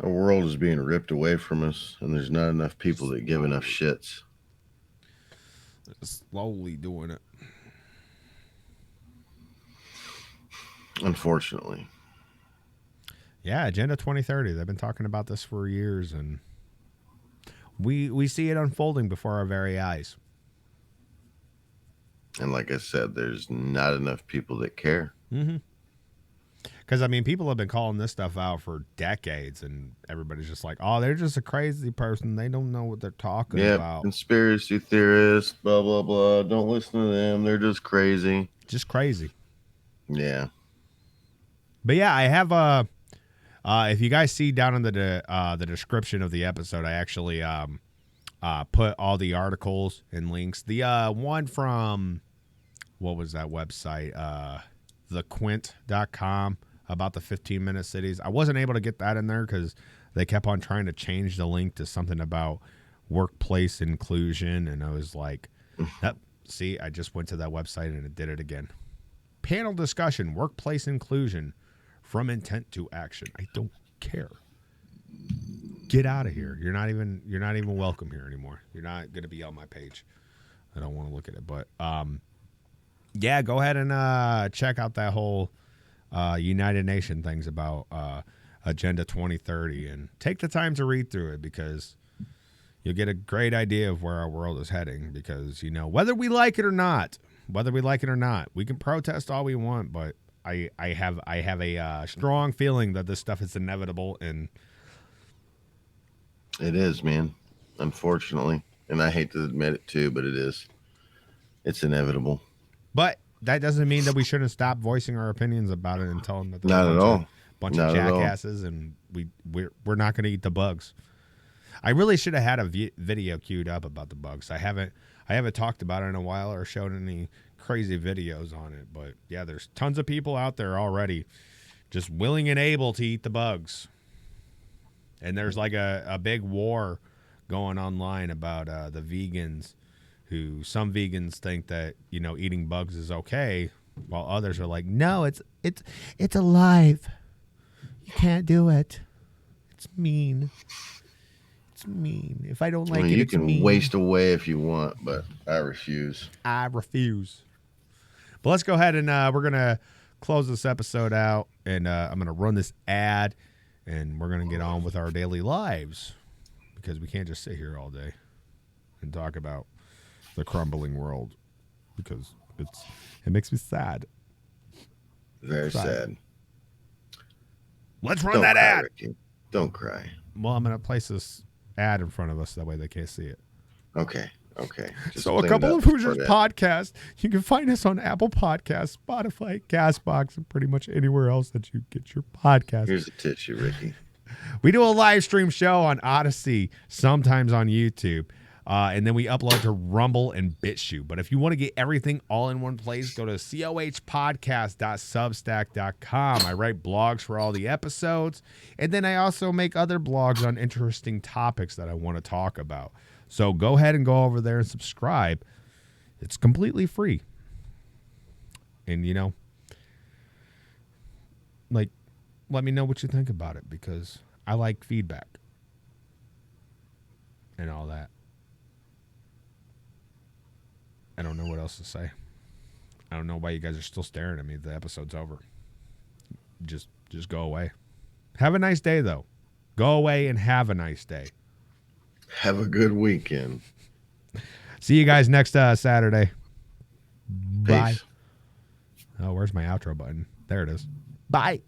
Speaker 3: Our world is being ripped away from us, and there's not enough people that give enough shits.
Speaker 2: They're slowly doing it.
Speaker 3: Unfortunately.
Speaker 2: Yeah, Agenda 2030. They've been talking about this for years, and we see it unfolding before our very eyes.
Speaker 3: And like I said, there's not enough people that care.
Speaker 2: Mm-hmm. Because, I mean, people have been calling this stuff out for decades, and everybody's just like, oh, they're just a crazy person. They don't know what they're talking about.
Speaker 3: Conspiracy theorists, blah, blah, blah. Don't listen to them. They're just crazy.
Speaker 2: Just crazy.
Speaker 3: Yeah.
Speaker 2: But, yeah, I have if you guys see down in the description of the episode, I actually put all the articles and links. The one from, what was that website? thequint.com. About the 15-minute cities. I wasn't able to get that in there because they kept on trying to change the link to something about workplace inclusion. And I was like, see, I just went to that website and it did it again. Panel discussion, workplace inclusion from intent to action. I don't care. Get out of here. You're not even welcome here anymore. You're not going to be on my page. I don't want to look at it. But, yeah, go ahead and check out that whole United Nations things about Agenda 2030 and take the time to read through it, because you'll get a great idea of where our world is heading. Because, you know, whether we like it or not, we can protest all we want, but I have a strong feeling that this stuff is inevitable. And
Speaker 3: it is, man, unfortunately. And I hate to admit it too, but it is. It's inevitable.
Speaker 2: But that doesn't mean that we shouldn't stop voicing our opinions about it and tell them that
Speaker 3: they're a
Speaker 2: bunch of jackasses, and we're not going to eat the bugs. I really should have had a video queued up about the bugs. I haven't talked about it in a while or showed any crazy videos on it. But yeah, there's tons of people out there already just willing and able to eat the bugs. And there's like a big war going online about the vegans. Who some vegans think that, you know, eating bugs is okay, while others are like, no, it's alive. You can't do it. It's mean. It's mean. If I don't like it, it's mean.
Speaker 3: You can waste away if you want, but I refuse.
Speaker 2: I refuse. But let's go ahead and we're gonna close this episode out, and I'm gonna run this ad, and we're gonna get on with our daily lives, because we can't just sit here all day and talk about the crumbling world, because it makes me sad.
Speaker 3: Very sad.
Speaker 2: Let's run that ad.
Speaker 3: Ricky. Don't cry.
Speaker 2: Well, I'm going to place this ad in front of us. That way they can't see it.
Speaker 3: Okay. Just
Speaker 2: so a couple of Hoosiers podcasts. You can find us on Apple Podcasts, Spotify, Castbox, and pretty much anywhere else that you get your podcast.
Speaker 3: Here's a tissue, Ricky.
Speaker 2: We do a live stream show on Odysee, sometimes on YouTube. And then we upload to Rumble and BitChute. But if you want to get everything all in one place, go to cohpodcast.substack.com. I write blogs for all the episodes. And then I also make other blogs on interesting topics that I want to talk about. So go ahead and go over there and subscribe. It's completely free. And, you know, like, let me know what you think about it, because I like feedback and all that. I don't know what else to say. I don't know why you guys are still staring at me. The episode's over. Just go away. Have a nice day, though. Go away and have a nice day.
Speaker 3: Have a good weekend.
Speaker 2: See you guys next Saturday. Bye.
Speaker 3: Peace.
Speaker 2: Oh, where's my outro button? There it is. Bye.